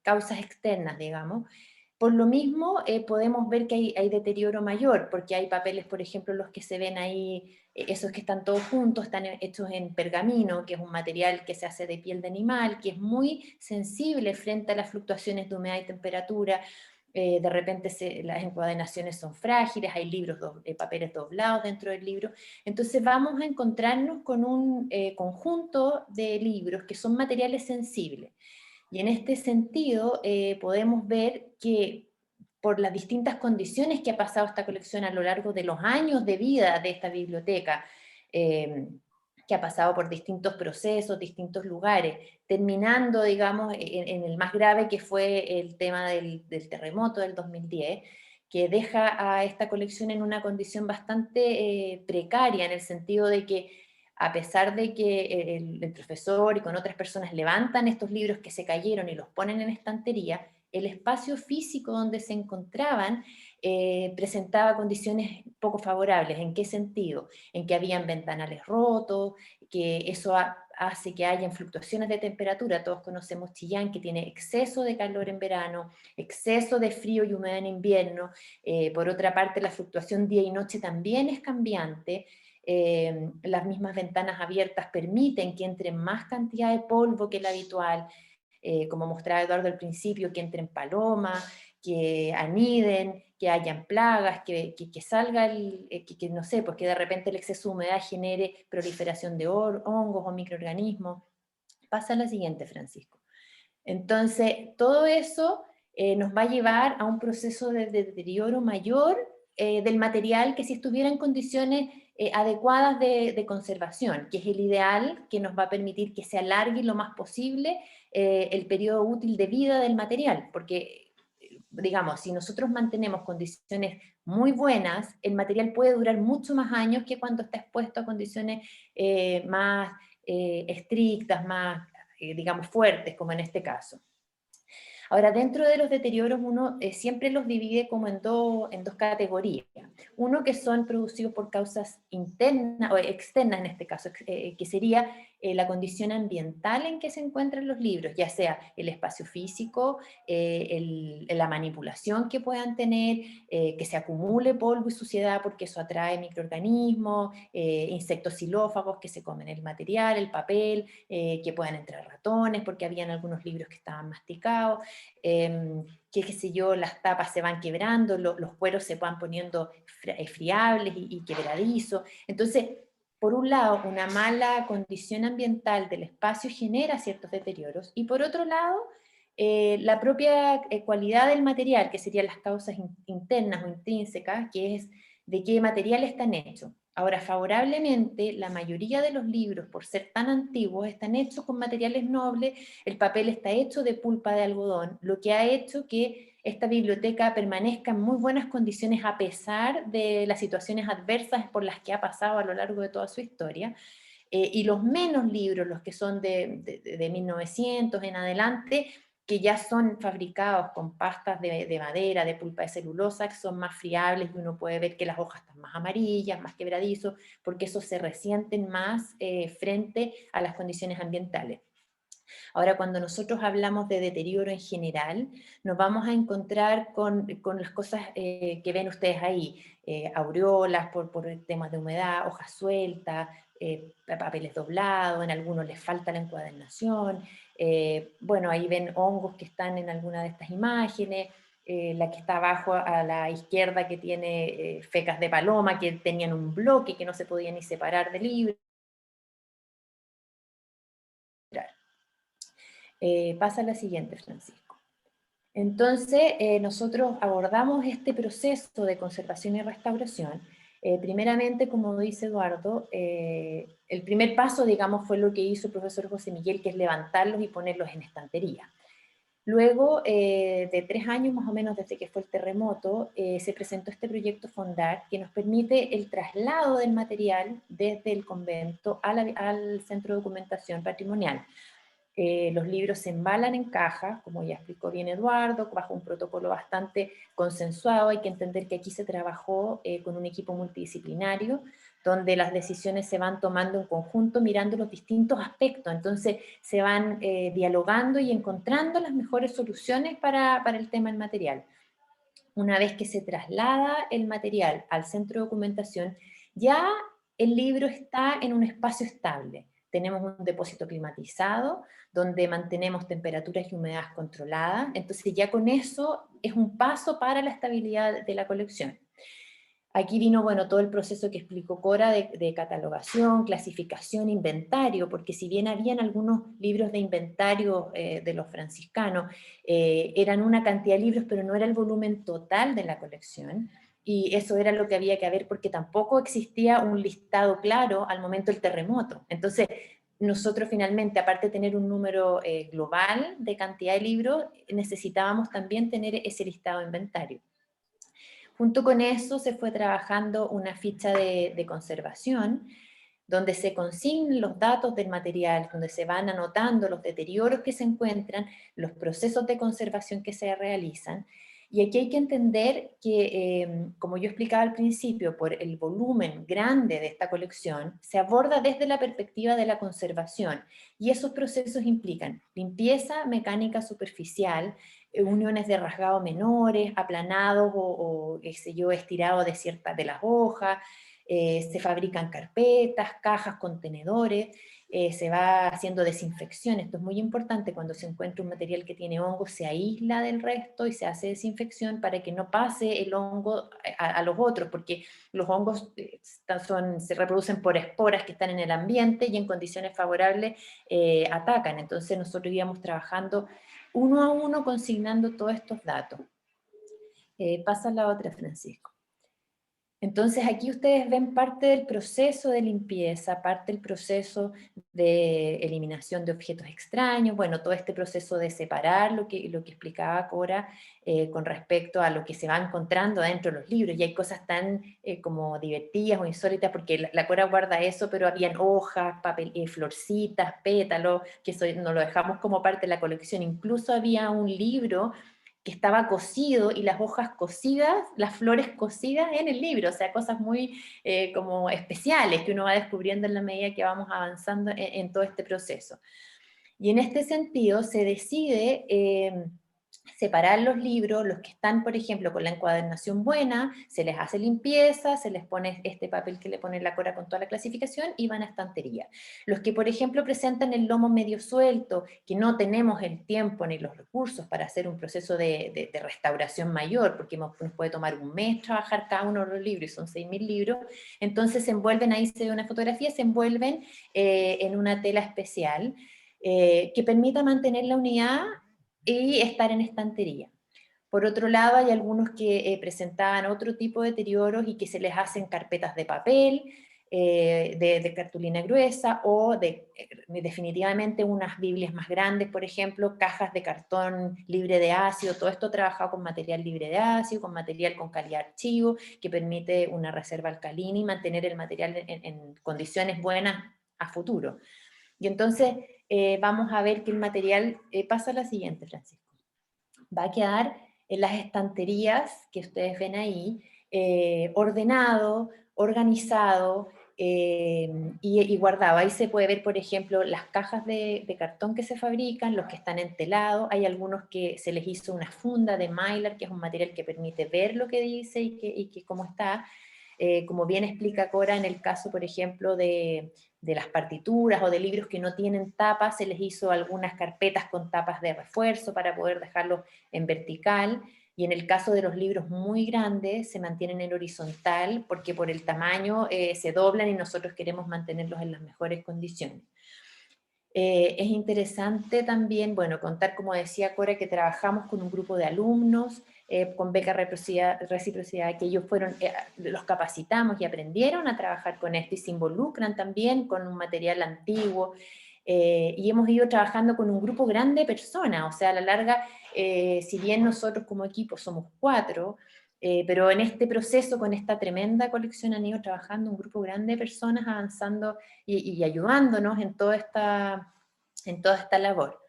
causas externas, digamos. Por lo mismo, podemos ver que hay deterioro mayor, porque hay papeles, por ejemplo, los que se ven ahí, esos que están todos juntos, están hechos en pergamino, que es un material que se hace de piel de animal, que es muy sensible frente a las fluctuaciones de humedad y temperatura. De repente las encuadernaciones son frágiles, hay papeles doblados dentro del libro. Entonces vamos a encontrarnos con un conjunto de libros que son materiales sensibles. Y en este sentido podemos ver que por las distintas condiciones que ha pasado esta colección a lo largo de los años de vida de esta biblioteca, que ha pasado por distintos procesos, distintos lugares, terminando, digamos, en el más grave que fue el tema del terremoto del 2010, que deja a esta colección en una condición bastante precaria, en el sentido de que a pesar de que el profesor y con otras personas levantan estos libros que se cayeron y los ponen en estantería, el espacio físico donde se encontraban presentaba condiciones poco favorables. ¿En qué sentido? En que habían ventanales rotos, que eso hace que hayan fluctuaciones de temperatura. Todos conocemos Chillán, que tiene exceso de calor en verano, exceso de frío y humedad en invierno. Por otra parte, la fluctuación día y noche también es cambiante. Las mismas ventanas abiertas permiten que entre más cantidad de polvo que el habitual, como mostraba Eduardo al principio, que entren palomas, que aniden, que hayan plagas, que salga que no sé, pues que de repente el exceso de humedad genere proliferación de hongos o microorganismos. Pasa a la siguiente, Francisco. Entonces, todo eso nos va a llevar a un proceso de deterioro mayor del material que si estuviera en condiciones adecuadas de conservación, que es el ideal que nos va a permitir que se alargue lo más posible el periodo útil de vida del material, porque, digamos, si nosotros mantenemos condiciones muy buenas, el material puede durar mucho más años que cuando está expuesto a condiciones más estrictas, más, digamos, fuertes, como en este caso. Ahora, dentro de los deterioros uno siempre los divide como en dos categorías. Uno que son producidos por causas internas o externas en este caso, que sería la condición ambiental en que se encuentran los libros, ya sea el espacio físico, la manipulación que puedan tener, que se acumule polvo y suciedad porque eso atrae microorganismos, insectos xilófagos que se comen el material, el papel, que puedan entrar ratones porque habían algunos libros que estaban masticados, que qué sé yo, las tapas se van quebrando, los cueros se van poniendo friables y quebradizos. Entonces, por un lado, una mala condición ambiental del espacio genera ciertos deterioros, y por otro lado, la propia cualidad del material, que serían las causas internas o intrínsecas, que es de qué material están hechos. Ahora, favorablemente, la mayoría de los libros, por ser tan antiguos, están hechos con materiales nobles, el papel está hecho de pulpa de algodón, lo que ha hecho que esta biblioteca permanezca en muy buenas condiciones a pesar de las situaciones adversas por las que ha pasado a lo largo de toda su historia. Y los menos libros, los que son de 1900 en adelante, que ya son fabricados con pastas de madera, de pulpa de celulosa, que son más friables y uno puede ver que las hojas están más amarillas, más quebradizos, porque esos se resienten más frente a las condiciones ambientales. Ahora, cuando nosotros hablamos de deterioro en general, nos vamos a encontrar con las cosas que ven ustedes ahí, aureolas por temas de humedad, hojas sueltas, papeles doblados, en algunos les falta la encuadernación, bueno, ahí ven hongos que están en alguna de estas imágenes, la que está abajo a la izquierda que tiene fecas de paloma que tenían un bloque que no se podía ni separar del libro. Pasa a la siguiente, Francisco. Entonces, nosotros abordamos este proceso de conservación y restauración. Primeramente, como dice Eduardo, el primer paso, digamos, fue lo que hizo el profesor José Miguel, que es levantarlos y ponerlos en estantería. Luego de 3 años más o menos desde que fue el terremoto, se presentó este proyecto Fondar, que nos permite el traslado del material desde el convento al Centro de Documentación Patrimonial. Los libros se embalan en caja, como ya explicó bien Eduardo, bajo un protocolo bastante consensuado. Hay que entender que aquí se trabajó con un equipo multidisciplinario, donde las decisiones se van tomando en conjunto, mirando los distintos aspectos. Entonces se van dialogando y encontrando las mejores soluciones para el tema del material. Una vez que se traslada el material al centro de documentación, ya el libro está en un espacio estable. Tenemos un depósito climatizado, donde mantenemos temperaturas y humedades controladas, entonces ya con eso es un paso para la estabilidad de la colección. Aquí vino, bueno, todo el proceso que explicó Cora de catalogación, clasificación, inventario, porque si bien habían algunos libros de inventario de los franciscanos, eran una cantidad de libros, pero no era el volumen total de la colección, y eso era lo que había que ver, porque tampoco existía un listado claro al momento del terremoto. Entonces, nosotros finalmente, aparte de tener un número global de cantidad de libros, necesitábamos también tener ese listado de inventario. Junto con eso se fue trabajando una ficha de conservación, donde se consignan los datos del material, donde se van anotando los deterioros que se encuentran, los procesos de conservación que se realizan. Y aquí hay que entender que, como yo explicaba al principio, por el volumen grande de esta colección, se aborda desde la perspectiva de la conservación. Y esos procesos implican limpieza mecánica superficial, uniones de rasgado menores, aplanados o qué sé yo, estirados de ciertas de las hojas, se fabrican carpetas, cajas, contenedores, se va haciendo desinfección. Esto es muy importante: cuando se encuentra un material que tiene hongo, se aísla del resto y se hace desinfección para que no pase el hongo a los otros, porque los hongos se reproducen por esporas que están en el ambiente y en condiciones favorables atacan. Entonces nosotros íbamos trabajando uno a uno consignando todos estos datos. Pasa la otra, Francisco. Entonces aquí ustedes ven parte del proceso de limpieza, parte del proceso de eliminación de objetos extraños, bueno, todo este proceso de separar lo que explicaba Cora con respecto a lo que se va encontrando dentro de los libros, y hay cosas tan como divertidas o insólitas, porque la Cora guarda eso, pero habían hojas, papel, florcitas, pétalos, que eso no lo dejamos como parte de la colección. Incluso había un libro que estaba cosido y las hojas cosidas, las flores cosidas en el libro, o sea, cosas muy como especiales que uno va descubriendo en la medida que vamos avanzando en todo este proceso. Y en este sentido se decide separar los libros, los que están, por ejemplo, con la encuadernación buena, se les hace limpieza, se les pone este papel que le pone la Cora con toda la clasificación y van a estantería. Los que, por ejemplo, presentan el lomo medio suelto, que no tenemos el tiempo ni los recursos para hacer un proceso de restauración mayor, porque nos puede tomar un mes trabajar cada uno de los libros, y son 6.000 libros, entonces se envuelven, ahí se ve una fotografía, se envuelven en una tela especial, que permita mantener la unidad y estar en estantería. Por otro lado, hay algunos que presentaban otro tipo de deterioros y que se les hacen carpetas de papel, de cartulina gruesa, o definitivamente unas Biblias más grandes, por ejemplo, cajas de cartón libre de ácido, todo esto trabajado con material libre de ácido, con material con calidad archivo, que permite una reserva alcalina y mantener el material en condiciones buenas a futuro. Y entonces vamos a ver que el material pasa a la siguiente, Francisco. Va a quedar en las estanterías que ustedes ven ahí, ordenado, organizado y guardado. Ahí se puede ver, por ejemplo, las cajas de cartón que se fabrican, los que están entelados. Hay algunos que se les hizo una funda de mylar, que es un material que permite ver lo que dice y que cómo está. Como bien explica Cora, en el caso, por ejemplo, de las partituras o de libros que no tienen tapas, se les hizo algunas carpetas con tapas de refuerzo para poder dejarlos en vertical, y en el caso de los libros muy grandes se mantienen en horizontal porque por el tamaño se doblan y nosotros queremos mantenerlos en las mejores condiciones. Es interesante también, bueno, contar, como decía Cora, que trabajamos con un grupo de alumnos, con beca reciprocidad, que ellos fueron, los capacitamos y aprendieron a trabajar con esto y se involucran también con un material antiguo, y hemos ido trabajando con un grupo grande de personas, o sea, a la larga, si bien nosotros como equipo somos 4, pero en este proceso, con esta tremenda colección, han ido trabajando un grupo grande de personas avanzando y ayudándonos en toda esta labor.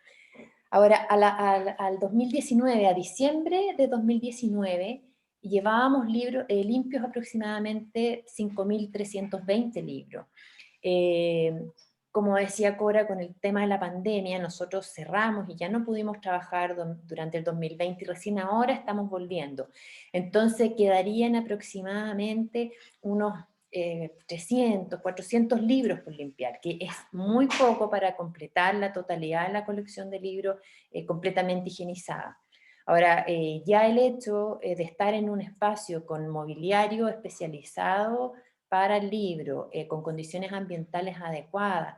Ahora, al 2019, a diciembre de 2019, llevábamos libros limpios aproximadamente 5.320 libros. Como decía Cora, con el tema de la pandemia, nosotros cerramos y ya no pudimos trabajar durante el 2020 y recién ahora estamos volviendo. Entonces quedarían aproximadamente unos 300, 400 libros por limpiar, que es muy poco para completar la totalidad de la colección de libros completamente higienizada. Ahora, ya el hecho de estar en un espacio con mobiliario especializado para el libro, con condiciones ambientales adecuadas,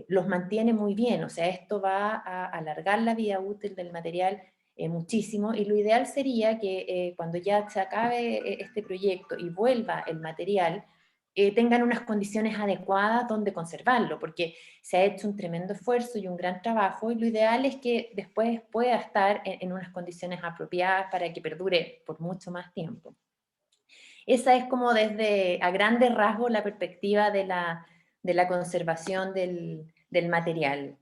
los mantiene muy bien, o sea, esto va a alargar la vida útil del material muchísimo, y lo ideal sería que cuando ya se acabe este proyecto y vuelva el material, tengan unas condiciones adecuadas donde conservarlo, porque se ha hecho un tremendo esfuerzo y un gran trabajo, y lo ideal es que después pueda estar en unas condiciones apropiadas para que perdure por mucho más tiempo. Esa es como desde, a grandes rasgos, la perspectiva de la conservación del material,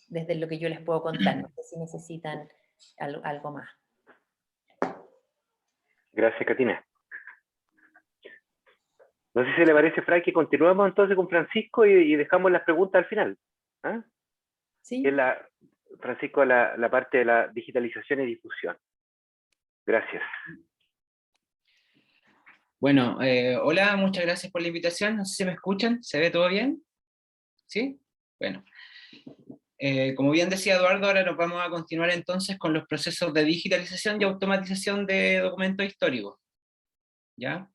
desde lo que yo les puedo contar. No sé si necesitan algo más. Gracias, Katina. No sé si le parece, Fray, que continuemos entonces con Francisco y dejamos las preguntas al final. ¿Ah? ¿Sí? Que es Francisco, la parte de la digitalización y difusión. Gracias. Bueno, hola, muchas gracias por la invitación. No sé si me escuchan, ¿se ve todo bien? ¿Sí? Bueno. Como bien decía Eduardo, ahora nos vamos a continuar entonces con los procesos de digitalización y automatización de documentos históricos. ¿Ya?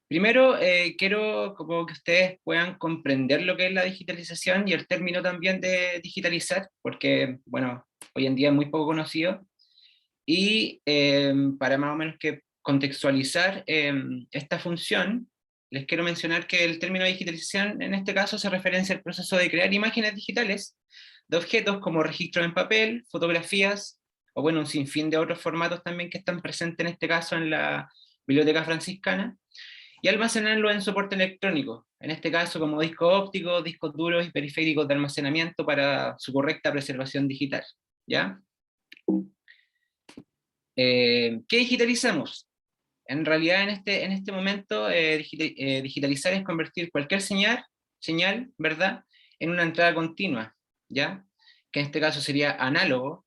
Primero, quiero como que ustedes puedan comprender lo que es la digitalización y el término también de digitalizar, porque, bueno, hoy en día es muy poco conocido, y para más o menos que contextualizar esta función, les quiero mencionar que el término digitalización en este caso se referencia al proceso de crear imágenes digitales de objetos como registros en papel, fotografías, o bueno, un sinfín de otros formatos también que están presentes en este caso en la Biblioteca Franciscana, y almacenarlo en soporte electrónico, en este caso como discos ópticos, discos duros y periféricos de almacenamiento para su correcta preservación digital, ¿ya? ¿Qué digitalizamos? En realidad en este momento digitalizar es convertir cualquier señal, ¿verdad?, en una entrada continua, ¿ya? Que en este caso sería análogo,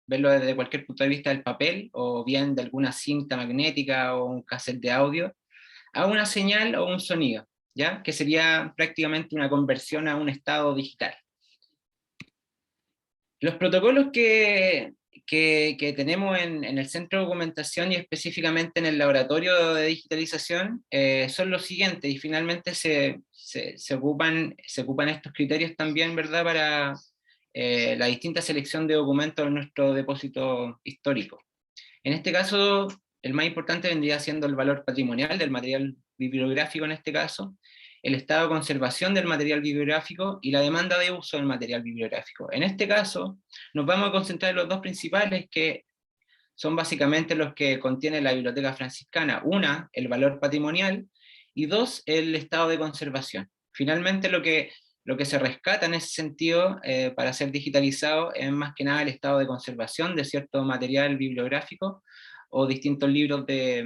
verlo desde cualquier punto de vista del papel, o bien de alguna cinta magnética o un cassette de audio, a una señal o un sonido, ¿ya? Que sería prácticamente una conversión a un estado digital. Los protocolos que tenemos en el centro de documentación y específicamente en el laboratorio de digitalización son los siguientes, y finalmente se ocupan estos criterios también, ¿verdad?, para la distinta selección de documentos en nuestro depósito histórico. En este caso, el más importante vendría siendo el valor patrimonial del material bibliográfico en este caso, el estado de conservación del material bibliográfico y la demanda de uso del material bibliográfico. En este caso, nos vamos a concentrar en los dos principales, que son básicamente los que contiene la Biblioteca Franciscana. Una, el valor patrimonial, y dos, el estado de conservación. Finalmente, lo que se rescata en ese sentido para ser digitalizado es más que nada el estado de conservación de cierto material bibliográfico o distintos libros de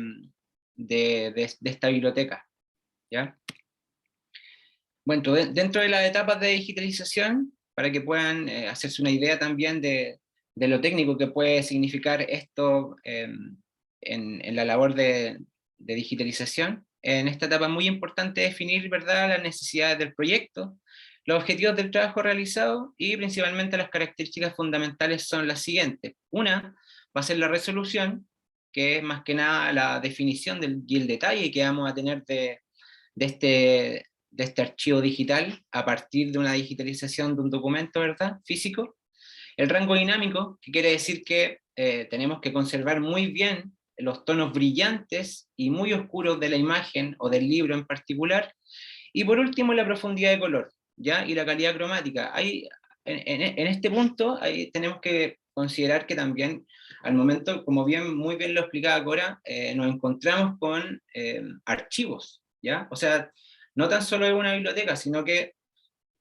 esta biblioteca, ¿ya? Bueno, dentro de las etapas de digitalización, para que puedan hacerse una idea también de lo técnico que puede significar esto en la labor de digitalización, en esta etapa es muy importante definir, ¿verdad?, las necesidades del proyecto, los objetivos del trabajo realizado, y principalmente las características fundamentales son las siguientes. Una va a ser la resolución, que es más que nada la definición y el detalle que vamos a tener de este archivo digital a partir de una digitalización de un documento, ¿verdad?, físico. El rango dinámico, que quiere decir que tenemos que conservar muy bien los tonos brillantes y muy oscuros de la imagen o del libro en particular. Y por último, la profundidad de color, ¿ya?, y la calidad cromática. En este punto ahí tenemos que considerar que también al momento, como muy bien lo explicaba Cora, nos encontramos con archivos, ¿ya? O sea, no tan solo es una biblioteca, sino que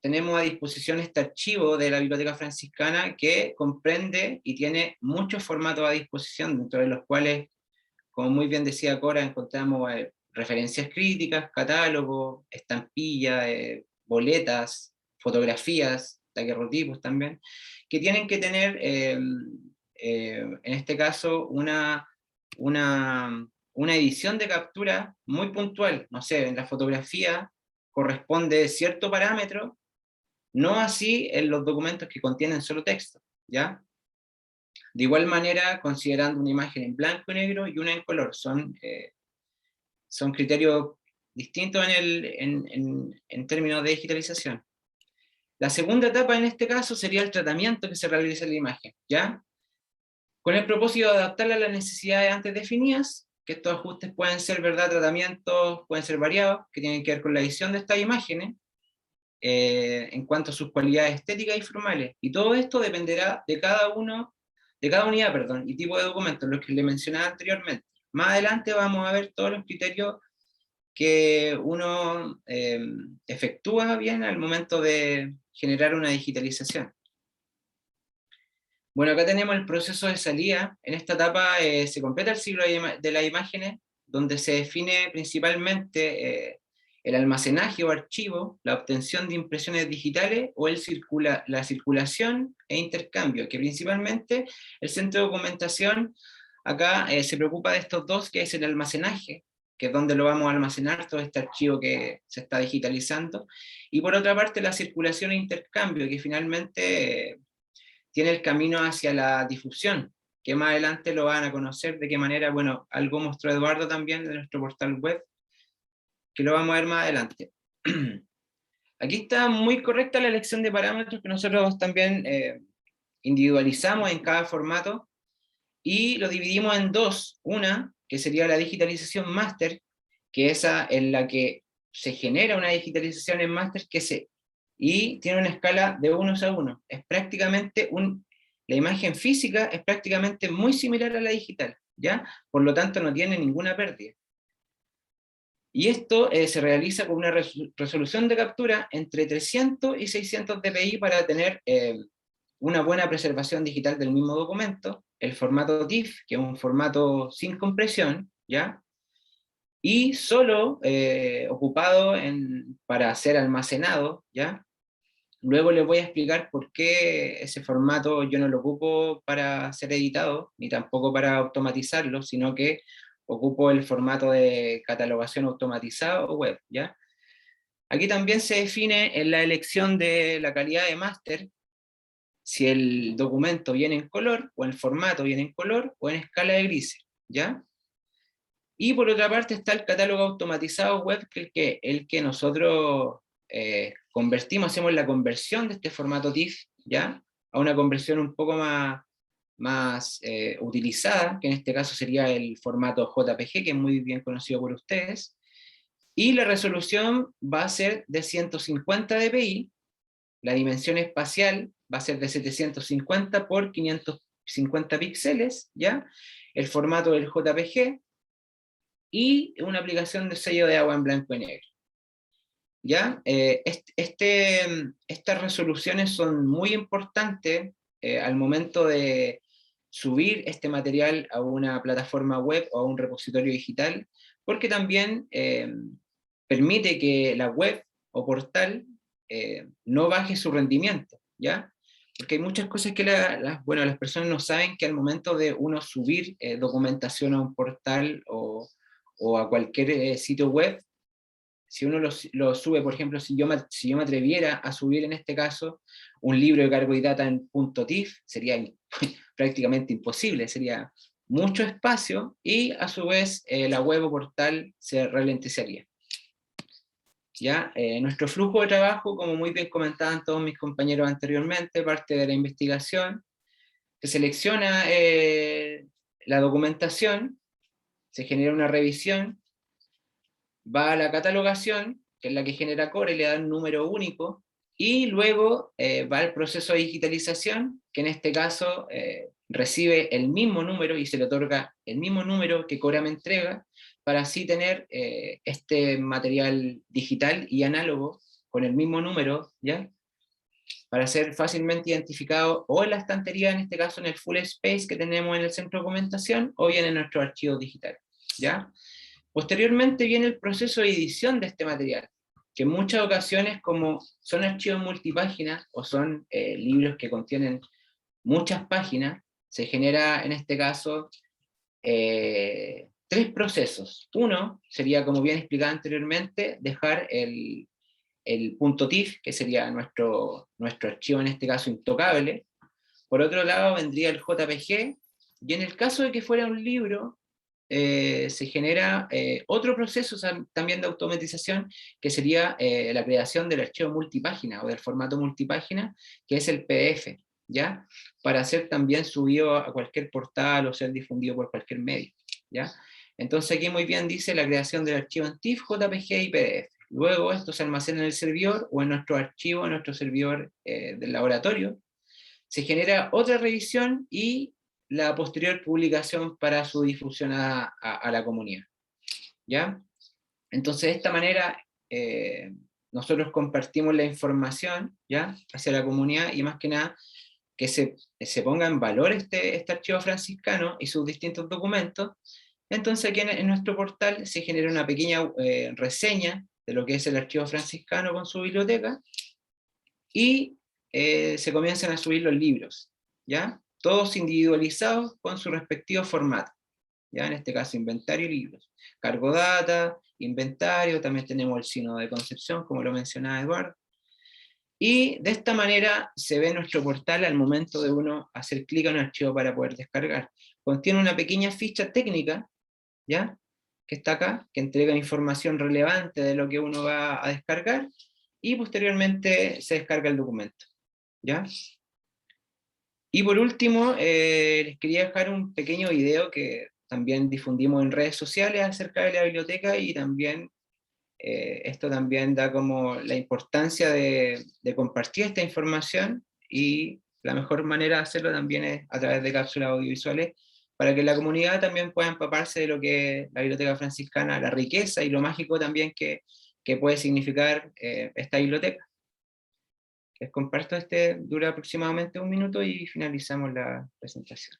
tenemos a disposición este archivo de la Biblioteca Franciscana que comprende y tiene muchos formatos a disposición, dentro de los cuales, como muy bien decía Cora, encontramos referencias críticas, catálogos, estampillas, boletas, fotografías, daguerrotipos también, que tienen que tener, en este caso, una edición de captura muy puntual. No sé, en la fotografía corresponde cierto parámetro, no así en los documentos que contienen solo texto, ¿ya? De igual manera, considerando una imagen en blanco y negro y una en color, son criterios distintos en términos de digitalización. La segunda etapa en este caso sería el tratamiento que se realiza en la imagen, ¿ya? Con el propósito de adaptarla a las necesidades antes definidas, que estos ajustes pueden ser, ¿verdad?, tratamientos, pueden ser variados, que tienen que ver con la edición de estas imágenes, en cuanto a sus cualidades estéticas y formales, y todo esto dependerá de cada unidad, perdón, y tipo de documentos, los que le mencionaba anteriormente. Más adelante vamos a ver todos los criterios que uno efectúa bien al momento de generar una digitalización. Bueno, acá tenemos el proceso de salida. En esta etapa se completa el ciclo de las imágenes, donde se define principalmente el almacenaje o archivo, la obtención de impresiones digitales o la circulación e intercambio, que principalmente el centro de documentación acá se preocupa de estos dos, que es el almacenaje, que es donde lo vamos a almacenar, todo este archivo que se está digitalizando, y por otra parte la circulación e intercambio, que finalmente tiene el camino hacia la difusión, que más adelante lo van a conocer de qué manera. Bueno, algo mostró Eduardo también de nuestro portal web, que lo vamos a ver más adelante. Aquí está muy correcta la elección de parámetros que nosotros también individualizamos en cada formato, y lo dividimos en dos. Una, que que sería la digitalización máster, que esa en la que se genera una digitalización en máster y tiene una escala de 1:1. Es prácticamente la imagen física es prácticamente muy similar a la digital, ¿ya? Por lo tanto no tiene ninguna pérdida. Y esto se realiza con una resolución de captura entre 300 y 600 dpi para tener una buena preservación digital del mismo documento, el formato TIFF, que es un formato sin compresión, ¿ya? Y solo ocupado para ser almacenado, ¿ya? Luego les voy a explicar por qué ese formato yo no lo ocupo para ser editado, ni tampoco para automatizarlo, sino que ocupo el formato de catalogación automatizado o web, ¿ya? Aquí también se define en la elección de la calidad de máster, si el documento viene en color, o el formato viene en color, o en escala de grises, ¿ya? Y por otra parte está el catálogo automatizado web, que el que nosotros convertimos, hacemos la conversión de este formato TIFF, ¿ya? A una conversión un poco más utilizada, que en este caso sería el formato JPG, que es muy bien conocido por ustedes, y la resolución va a ser de 150 dpi, la dimensión espacial va a ser de 750 por 550 píxeles, ¿ya? El formato del JPG, y una aplicación de sello de agua en blanco y negro. ¿Ya? Estas resoluciones son muy importantes al momento de subir este material a una plataforma web o a un repositorio digital, porque también permite que la web o portal no baje su rendimiento, ¿ya? Porque hay muchas cosas que las personas no saben, que al momento de uno subir documentación a un portal o a cualquier sitio web, si uno lo sube, por ejemplo, si yo me atreviera a subir en este caso un libro de cargo y data en .tif, sería prácticamente imposible, sería mucho espacio y a su vez la web o portal se ralentizaría. ¿Ya? Nuestro flujo de trabajo, como muy bien comentaban todos mis compañeros anteriormente, parte de la investigación, se selecciona la documentación, se genera una revisión, va a la catalogación, que es la que genera Core, le da un número único, y luego va al proceso de digitalización, que en este caso recibe el mismo número y se le otorga el mismo número que Core me entrega, para así tener este material digital y análogo con el mismo número, ¿ya? Para ser fácilmente identificado o en la estantería, en este caso en el full space que tenemos en el centro de documentación, o bien en nuestro archivo digital, ¿ya? Posteriormente viene el proceso de edición de este material, que en muchas ocasiones, como son archivos multipáginas o son libros que contienen muchas páginas, se genera en este caso 3 procesos. Uno sería, como bien explicado anteriormente, dejar el .tif, que sería nuestro archivo en este caso intocable. Por otro lado vendría el JPG, y en el caso de que fuera un libro, se genera otro proceso también de automatización, que sería la creación del archivo multipágina o del formato multipágina, que es el PDF, ¿ya? Para ser también subido a cualquier portal o ser difundido por cualquier medio, ¿ya? Entonces aquí muy bien dice la creación del archivo en TIFF, JPG y PDF. Luego esto se almacena en el servidor o en nuestro archivo, en nuestro servidor del laboratorio. Se genera otra revisión y la posterior publicación para su difusión a la comunidad, ¿ya? Entonces, de esta manera, nosotros compartimos la información, ¿ya?, hacia la comunidad, y más que nada, que se ponga en valor este archivo franciscano y sus distintos documentos. Entonces, aquí en nuestro portal se genera una pequeña reseña de lo que es el archivo franciscano con su biblioteca, y se comienzan a subir los libros, ¿ya? Todos individualizados con su respectivo formato, ¿ya? En este caso inventario y libros. Cargo data, inventario, también tenemos el sínodo de concepción, como lo mencionaba Eduardo. Y de esta manera se ve nuestro portal al momento de uno hacer clic en un archivo para poder descargar. Contiene una pequeña ficha técnica, ¿ya?, que está acá, que entrega información relevante de lo que uno va a descargar, y posteriormente se descarga el documento, ¿ya? Y por último, les quería dejar un pequeño video que también difundimos en redes sociales acerca de la biblioteca, y también esto también da como la importancia de compartir esta información, y la mejor manera de hacerlo también es a través de cápsulas audiovisuales, para que la comunidad también pueda empaparse de lo que es la Biblioteca Franciscana, la riqueza y lo mágico también que puede significar esta biblioteca. Les comparto, dura aproximadamente 1 minuto y finalizamos la presentación.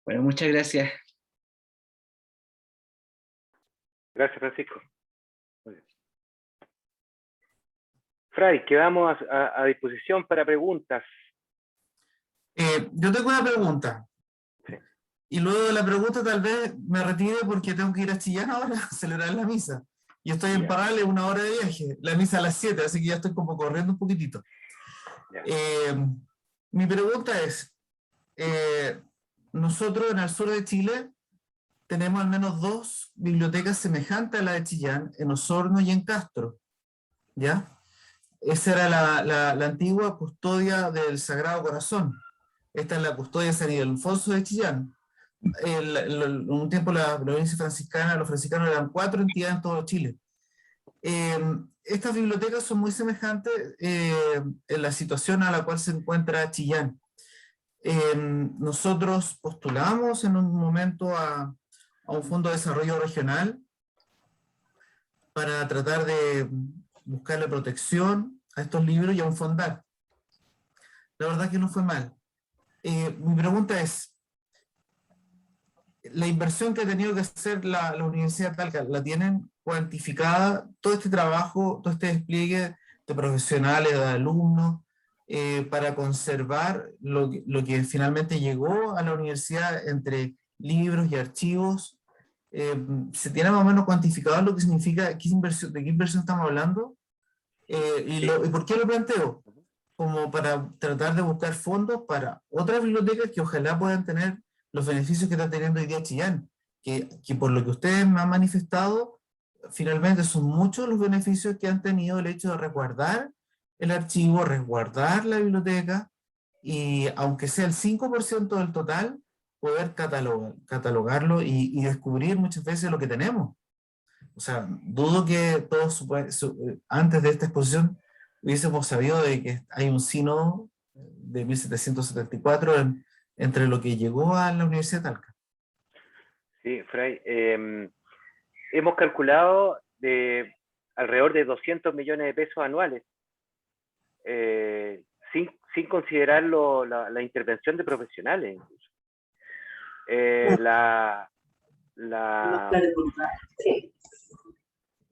Bueno, muchas gracias. Gracias, Francisco. Muy bien. Fray, quedamos a disposición para preguntas. Yo tengo una pregunta. Sí. Y luego de la pregunta tal vez me retire porque tengo que ir a Chillán ahora a celebrar la misa. Y estoy en Ya. Parral, 1 hora de viaje. La misa a las 7, así que ya estoy como corriendo un poquitito. Ya. Mi pregunta es, nosotros en el sur de Chile tenemos al menos 2 bibliotecas semejantes a la de Chillán, en Osorno y en Castro, ¿ya? Esa era la antigua custodia del Sagrado Corazón. Esta es la custodia de San Ildefonso de Chillán. Un tiempo la provincia franciscana, los franciscanos eran 4 entidades en todo Chile. Estas bibliotecas son muy semejantes en la situación a la cual se encuentra Chillán. Nosotros postulamos en un momento a un fondo de desarrollo regional para tratar de buscarle protección a estos libros y a un fondar. La verdad que no fue mal. Mi pregunta es, la inversión que ha tenido que hacer la Universidad de Talca, ¿la tienen cuantificada? Todo este trabajo, todo este despliegue de profesionales, de alumnos, para conservar lo que finalmente llegó a la universidad entre libros y archivos, ¿se tiene más o menos cuantificado lo que significa, de qué inversión estamos hablando? ¿Y por qué lo planteo? Como para tratar de buscar fondos para otras bibliotecas que ojalá puedan tener los beneficios que está teniendo hoy día Chillán, que por lo que ustedes me han manifestado, finalmente son muchos los beneficios que han tenido el hecho de resguardar el archivo, resguardar la biblioteca, y aunque sea el 5% del total, poder catalogarlo y descubrir muchas veces lo que tenemos. O sea, dudo que todos antes de esta exposición hubiésemos sabido de que hay un sínodo de 1774 entre lo que llegó a la Universidad de Talca. Sí, Fray. Hemos calculado de alrededor de 200 millones de pesos anuales, sin considerar la intervención de profesionales incluso.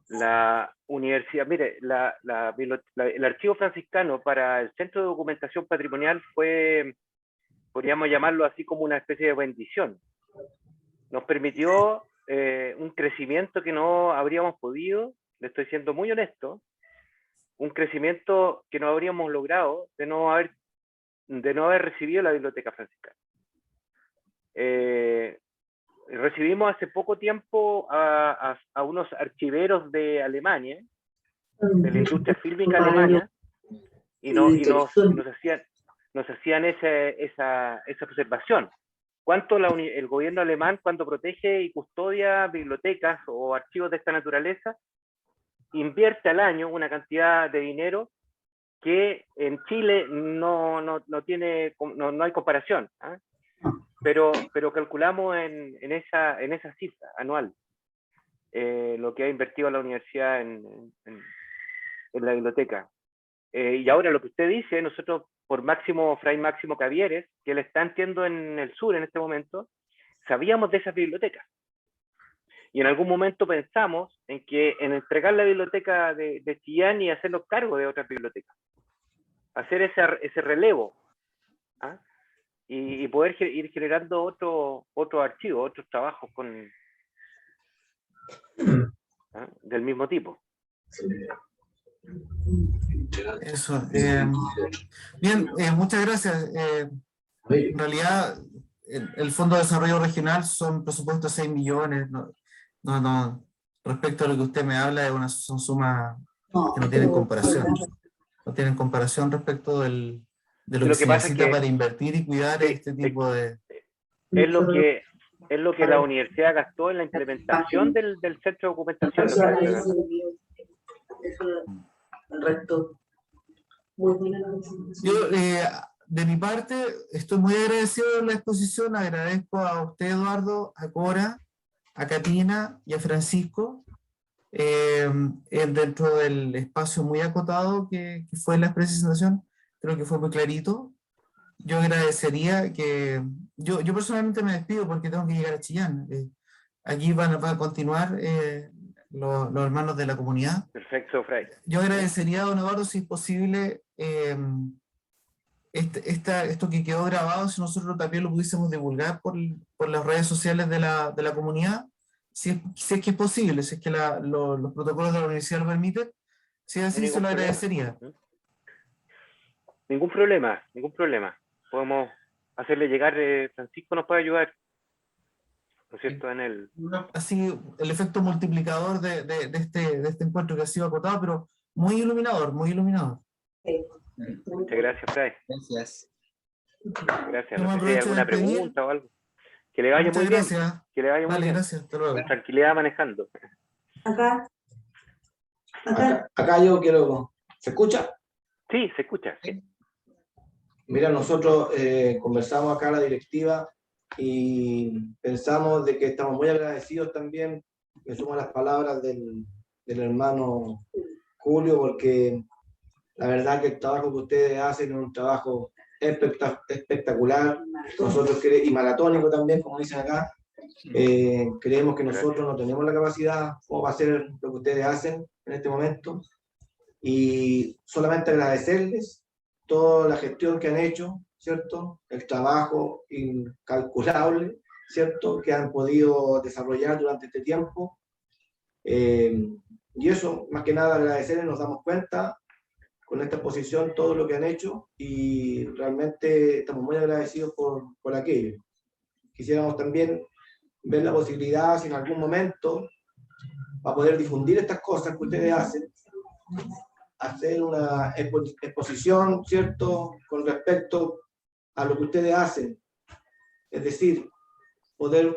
La universidad, mire, el archivo franciscano para el Centro de Documentación Patrimonial fue, podríamos llamarlo así, como una especie de bendición. Nos permitió un crecimiento que no habríamos podido, le estoy siendo muy honesto, un crecimiento que no habríamos logrado de no haber recibido la Biblioteca Franciscana. Recibimos hace poco tiempo a unos archiveros de Alemania, de la industria fílmica alemana, y nos hacían esa observación. ¿Cuánto el gobierno alemán, cuando protege y custodia bibliotecas o archivos de esta naturaleza, invierte al año una cantidad de dinero que en Chile no hay comparación, ¿ah? Pero calculamos en esa cifra anual lo que ha invertido la universidad en la biblioteca. Y ahora lo que usted dice, nosotros por Fray Máximo Cavieres, que él está entiendo en el sur en este momento, sabíamos de esas bibliotecas. Y en algún momento pensamos en entregar la biblioteca de Chillán y hacernos cargo de otras bibliotecas. Hacer ese relevo, ¿ah? Y poder ir generando otro archivo, otros trabajos ¿ah? Del mismo tipo. Eso. Bien, muchas gracias. En realidad, el Fondo de Desarrollo Regional son presupuestos de 6 millones. No, respecto a lo que usted me habla, son sumas que no tienen comparación. No tienen comparación respecto de lo que se necesita para invertir y cuidar este tipo de... Es lo que la universidad gastó en la implementación del centro de documentación. El resto, muy buena la presentación. Yo, de mi parte, estoy muy agradecido de la exposición. Agradezco a usted, Eduardo, a Cora, a Katina y a Francisco, dentro del espacio muy acotado que fue la presentación. Creo que fue muy clarito. Yo agradecería que... Yo personalmente me despido porque tengo que llegar a Chillán. Aquí van a continuar los hermanos de la comunidad. Perfecto, Fray. Yo agradecería a don Eduardo, si es posible, esto que quedó grabado, si nosotros también lo pudiésemos divulgar por las redes sociales de la comunidad, si es que es posible, si es que los protocolos de la universidad lo permiten. Si es así, se lo agradecería. Ningún problema. Podemos hacerle llegar, Francisco nos puede ayudar, ¿no es cierto? Así, el efecto multiplicador de este encuentro que ha sido acotado, pero muy iluminador, muy iluminador. Muchas gracias, Fray. Gracias. Gracias. No sé si hay alguna pregunta o algo. Que le vaya muy bien. Que le vaya muy bien. Gracias, hasta luego. Con tranquilidad manejando. Acá yo quiero... ¿Se escucha? Sí, se escucha. Sí. Mira, nosotros conversamos acá la directiva y pensamos de que estamos muy agradecidos también, me sumo a las palabras del hermano Julio, porque la verdad que el trabajo que ustedes hacen es un trabajo espectacular, nosotros y maratónico también, como dicen acá. Creemos que nosotros no tenemos la capacidad como para hacer lo que ustedes hacen en este momento, y solamente agradecerles toda la gestión que han hecho, ¿cierto? El trabajo incalculable, ¿cierto? Que han podido desarrollar durante este tiempo. Y eso, más que nada, agradecerles, nos damos cuenta con esta exposición todo lo que han hecho y realmente estamos muy agradecidos por aquello. Quisiéramos también ver la posibilidad, si en algún momento, para poder difundir estas cosas que ustedes hacen, hacer una exposición, ¿cierto?, con respecto a lo que ustedes hacen. Es decir, poder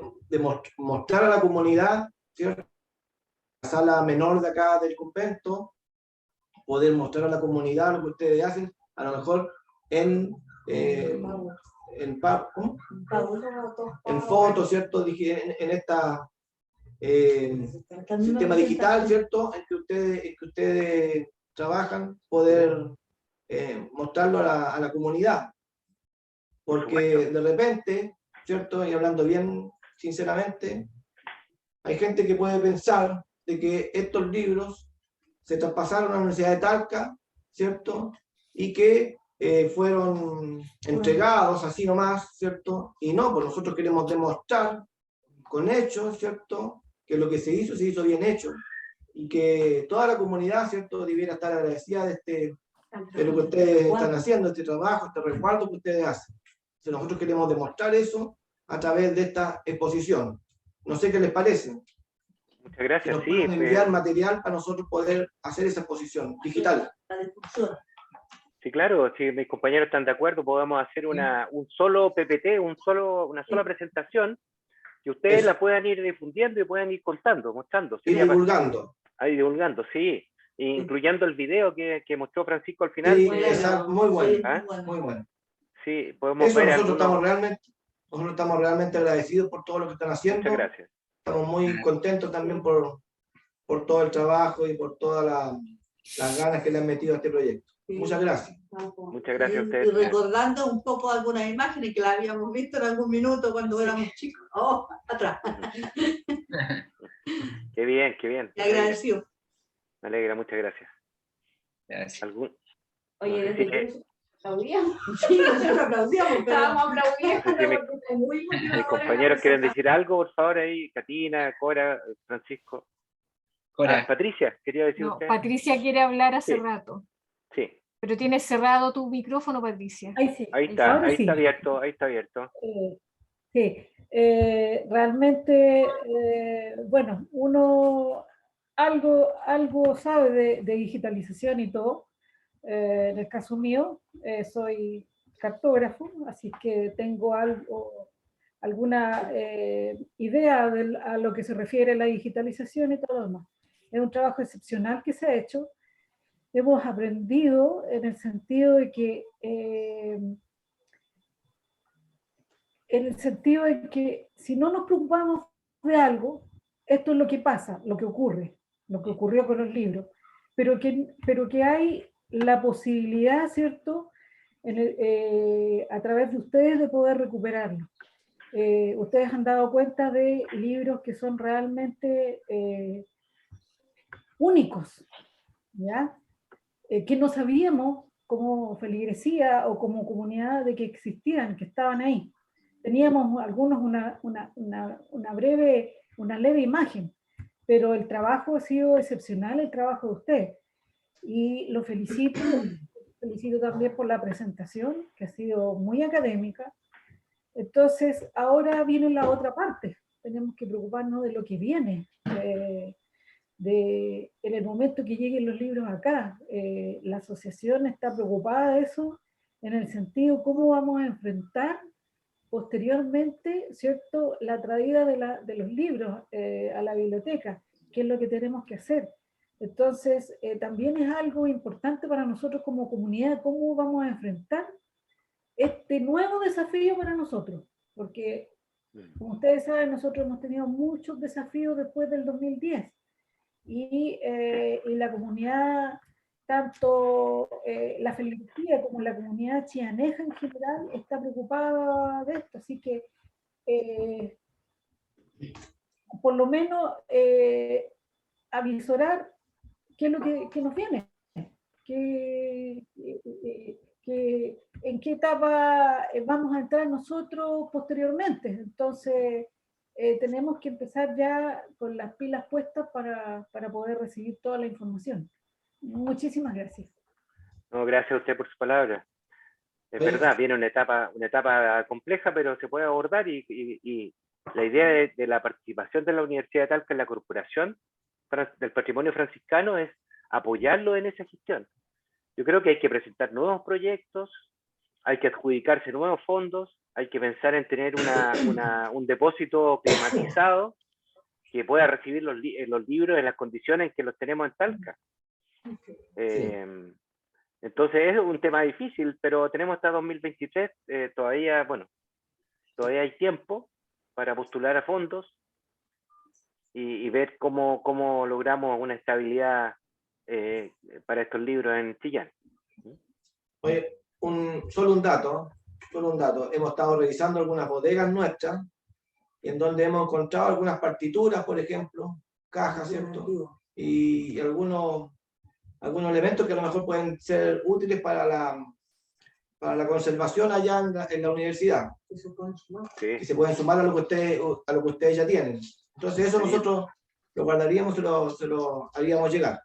mostrar a la comunidad, ¿cierto?, la sala menor de acá del convento, poder mostrar a la comunidad lo que ustedes hacen, a lo mejor en fotos, ¿cierto?, en esta sistema digital, ¿cierto?, en que ustedes trabajan, poder mostrarlo a la comunidad. Porque de repente, ¿cierto?, y hablando bien sinceramente, hay gente que puede pensar de que estos libros se traspasaron a la Universidad de Talca, ¿cierto?, y que fueron entregados así nomás, ¿cierto? Y no, pues nosotros queremos demostrar con hechos, ¿cierto?, que lo que se hizo bien hecho, y que toda la comunidad, ¿cierto?, debiera estar agradecida de lo que ustedes están haciendo, este trabajo, este resguardo que ustedes hacen. Entonces nosotros queremos demostrar eso a través de esta exposición. No sé qué les parece. Muchas gracias. Nos pueden enviar material para nosotros poder hacer esa exposición digital. Sí, claro, si mis compañeros están de acuerdo, podemos hacer un solo PPT, una sola presentación, que ustedes la puedan ir difundiendo y puedan ir contando, mostrando. Y divulgando. Ahí divulgando, sí. incluyendo el video que mostró Francisco al final. Sí, Bueno, exacto, muy bueno, ¿Ah? muy bueno. Sí, podemos Eso ver nosotros algunos. estamos realmente agradecidos por todo lo que están haciendo. Muchas gracias. Estamos muy contentos también por todo el trabajo y por todas las ganas que le han metido a este proyecto. Muchas gracias. Muchas gracias a Y ustedes. recordando un poco algunas imágenes que las habíamos visto en algún minuto cuando éramos chicos. Oh, atrás. Qué bien, qué bien. Le agradeció. Me alegra, muchas gracias. Gracias. ¿Algún? Oye, no sé si, desde aplaudíamos. Sí, nosotros aplaudíamos, pero Estábamos aplaudiendo no sé si porque fue muy mis motivadora la compañeros quieren presentación. decir algo, por favor, ahí. Katina, Cora, Francisco. Cora, Patricia, quería decir No, usted. Patricia quiere hablar hace Sí. rato, Sí, pero tienes cerrado tu micrófono, Patricia. Ahí sí, ahí está, ahora ahí sí. está abierto, ahí está abierto. Sí, realmente, bueno, uno algo sabe de digitalización y todo. En el caso mío, soy cartógrafo, así que tengo alguna idea a lo que se refiere a la digitalización y todo lo demás. Es un trabajo excepcional que se ha hecho. Hemos aprendido en el sentido de que si no nos preocupamos de algo, esto es lo que pasa, lo que ocurrió con los libros, pero que hay la posibilidad, ¿cierto?, a través de ustedes de poder recuperarlo. Ustedes han dado cuenta de libros que son realmente únicos, ¿ya? Que no sabíamos como feligresía o como comunidad de que existían, que estaban ahí. Teníamos algunos una leve imagen, pero el trabajo ha sido excepcional, el trabajo de usted. Y lo felicito también por la presentación, que ha sido muy académica. Entonces, ahora viene la otra parte. Tenemos que preocuparnos de lo que viene, en el momento que lleguen los libros acá. La asociación está preocupada de eso, en el sentido cómo vamos a enfrentar posteriormente, ¿cierto?, la traída de los libros a la biblioteca, que es lo que tenemos que hacer. Entonces, también es algo importante para nosotros como comunidad, cómo vamos a enfrentar este nuevo desafío para nosotros, porque, como ustedes saben, nosotros hemos tenido muchos desafíos después del 2010, y la comunidad, tanto la feligresía como la comunidad chianeja en general, está preocupada de esto, así que por lo menos avisorar qué es lo que nos viene, en qué etapa vamos a entrar nosotros posteriormente. Entonces, tenemos que empezar ya con las pilas puestas para poder recibir toda la información. Muchísimas gracias. No, gracias a usted por su palabra. Es verdad, viene una etapa compleja, pero se puede abordar, y la idea de la participación de la Universidad de Talca en la Corporación del Patrimonio Franciscano es apoyarlo en esa gestión. Yo creo que hay que presentar nuevos proyectos, hay que adjudicarse nuevos fondos, hay que pensar en tener un depósito climatizado que pueda recibir los libros en las condiciones en que los tenemos en Talca. Entonces es un tema difícil, pero tenemos hasta 2023, todavía hay tiempo para postular a fondos y ver cómo logramos una estabilidad para estos libros en Chillán. Oye, solo un dato. Hemos estado revisando algunas bodegas nuestras, en donde hemos encontrado algunas partituras, por ejemplo, cajas, ¿cierto? Y algunos elementos que a lo mejor pueden ser útiles para la conservación allá en la universidad, Sí. que se pueden sumar a lo que ustedes ya tienen. Entonces eso nosotros lo guardaríamos, se lo haríamos llegar.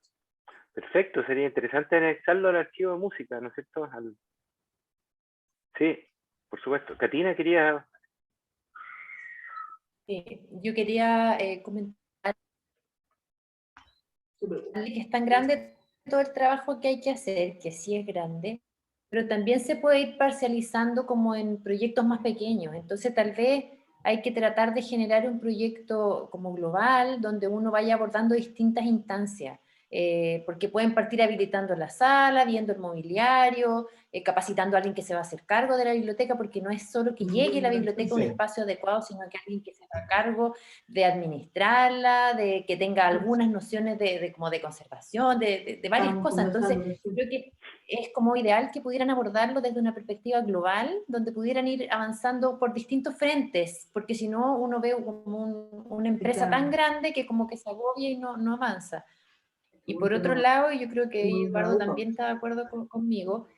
Perfecto, sería interesante anexarlo al archivo de música, ¿no es cierto? Sí, por supuesto. Katina, quería... Yo quería comentar que es tan grande todo el trabajo que hay que hacer, que sí es grande, pero también se puede ir parcializando como en proyectos más pequeños. Entonces tal vez hay que tratar de generar un proyecto como global, donde uno vaya abordando distintas instancias. porque pueden partir habilitando la sala, viendo el mobiliario, capacitando a alguien que se va a hacer cargo de la biblioteca, porque no es solo que llegue la biblioteca a un espacio adecuado, sino que alguien que se haga cargo de administrarla, de que tenga algunas nociones como de conservación, de varias cosas. Entonces, creo que es como ideal que pudieran abordarlo desde una perspectiva global, donde pudieran ir avanzando por distintos frentes, porque si no, uno ve como una empresa tan grande que como que se agobia y no avanza. Y por otro lado, yo creo que Eduardo también está de acuerdo conmigo,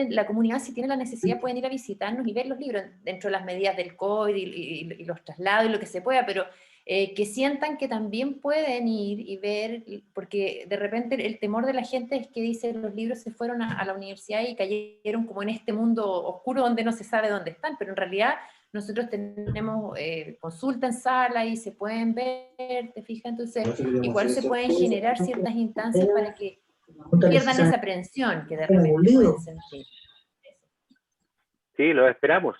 la comunidad, si tiene la necesidad, pueden ir a visitarnos y ver los libros dentro de las medidas del COVID y los traslados y lo que se pueda, pero que sientan que también pueden ir y ver, porque de repente el temor de la gente es que dice los libros se fueron a la universidad y cayeron como en este mundo oscuro donde no se sabe dónde están, pero en realidad nosotros tenemos consulta en sala y se pueden ver, ¿te fijas? Entonces, igual se pueden generar ciertas instancias para que pierdan esa aprensión que de repente pueden sentir. Sí, los esperamos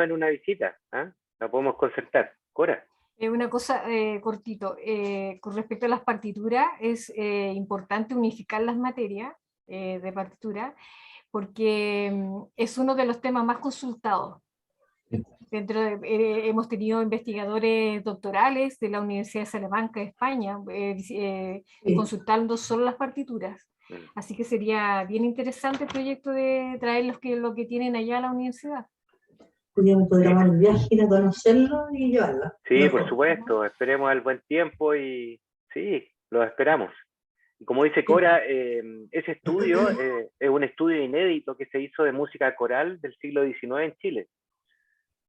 en una visita, ¿ah? La podemos concertar. Cora. Una cosa cortito, con respecto a las partituras, es importante unificar las materias de partitura, porque es uno de los temas más consultados. Hemos tenido investigadores doctorales de la Universidad de Salamanca, de España, consultando solo las partituras. Así que sería bien interesante el proyecto de traer lo que tienen allá a la universidad. Podríamos programar un viaje, ir a conocerlo y llevarlo. Sí, por supuesto, esperemos el buen tiempo y sí, los esperamos. Y como dice Cora, ese estudio es un estudio inédito que se hizo de música coral del siglo XIX en Chile.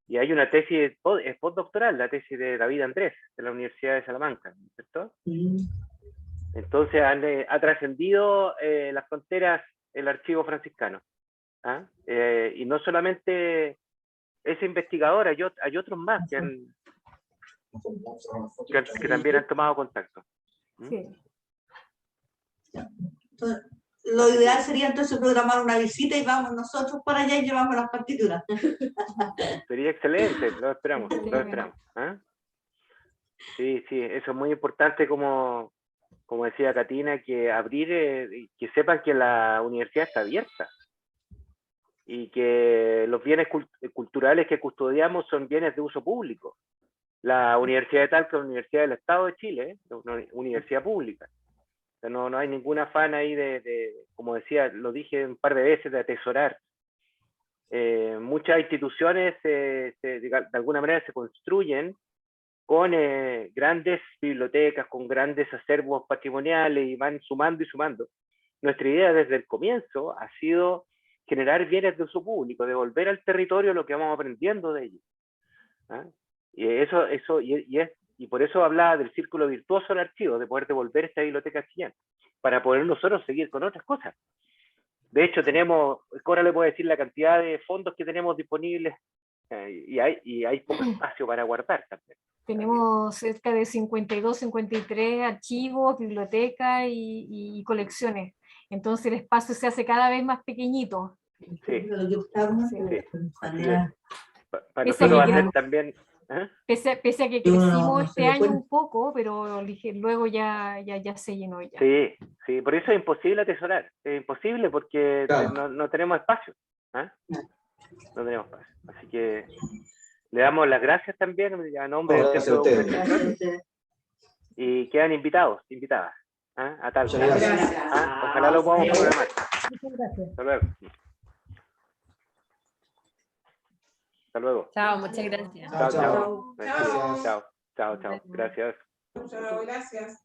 Y hay una tesis, es postdoctoral, la tesis de David Andrés, de la Universidad de Salamanca, ¿cierto? Sí. Entonces ha trascendido las fronteras el archivo franciscano. ¿Ah? Y no solamente ese investigador, hay otros más que también han tomado contacto. Sí. Entonces, lo ideal sería entonces programar una visita y vamos nosotros para allá y llevamos las partituras. Sería excelente, lo esperamos. ¿Ah? Sí, eso es muy importante, como decía Katina, que que sepan que la universidad está abierta y que los bienes culturales que custodiamos son bienes de uso público. La Universidad de Talca es la Universidad del Estado de Chile, es una universidad pública. O sea, no hay ningún afán ahí como decía, lo dije un par de veces, de atesorar. Muchas instituciones de alguna manera se construyen con grandes bibliotecas, con grandes acervos patrimoniales y van sumando y sumando. Nuestra idea desde el comienzo ha sido generar bienes de uso público, devolver al territorio lo que vamos aprendiendo de ellos. ¿Ah? Y por eso hablaba del círculo virtuoso del archivo, de poder devolver esta biblioteca chillana, para poder nosotros seguir con otras cosas. De hecho, Cora le puede decir la cantidad de fondos que tenemos disponibles y hay poco espacio para guardar también. Tenemos cerca de 52, 53 archivos, bibliotecas y colecciones. Entonces el espacio se hace cada vez más pequeñito. Sí. Para Pese nosotros hacer también... ¿eh? Pese a que crecimos este año un poco, pero luego ya se llenó ya. Sí, por eso es imposible atesorar. Es imposible porque no tenemos espacio. ¿Ah? No tenemos espacio. Así que le damos las gracias también a nombre del Centro de Documentación. Y quedan invitadas. ¿Ah? A tal. ¿Ah? Ojalá lo podamos programar. Muchas gracias. Hasta luego. Hasta luego. Chao, muchas gracias. Chao. Gracias. Chao, gracias.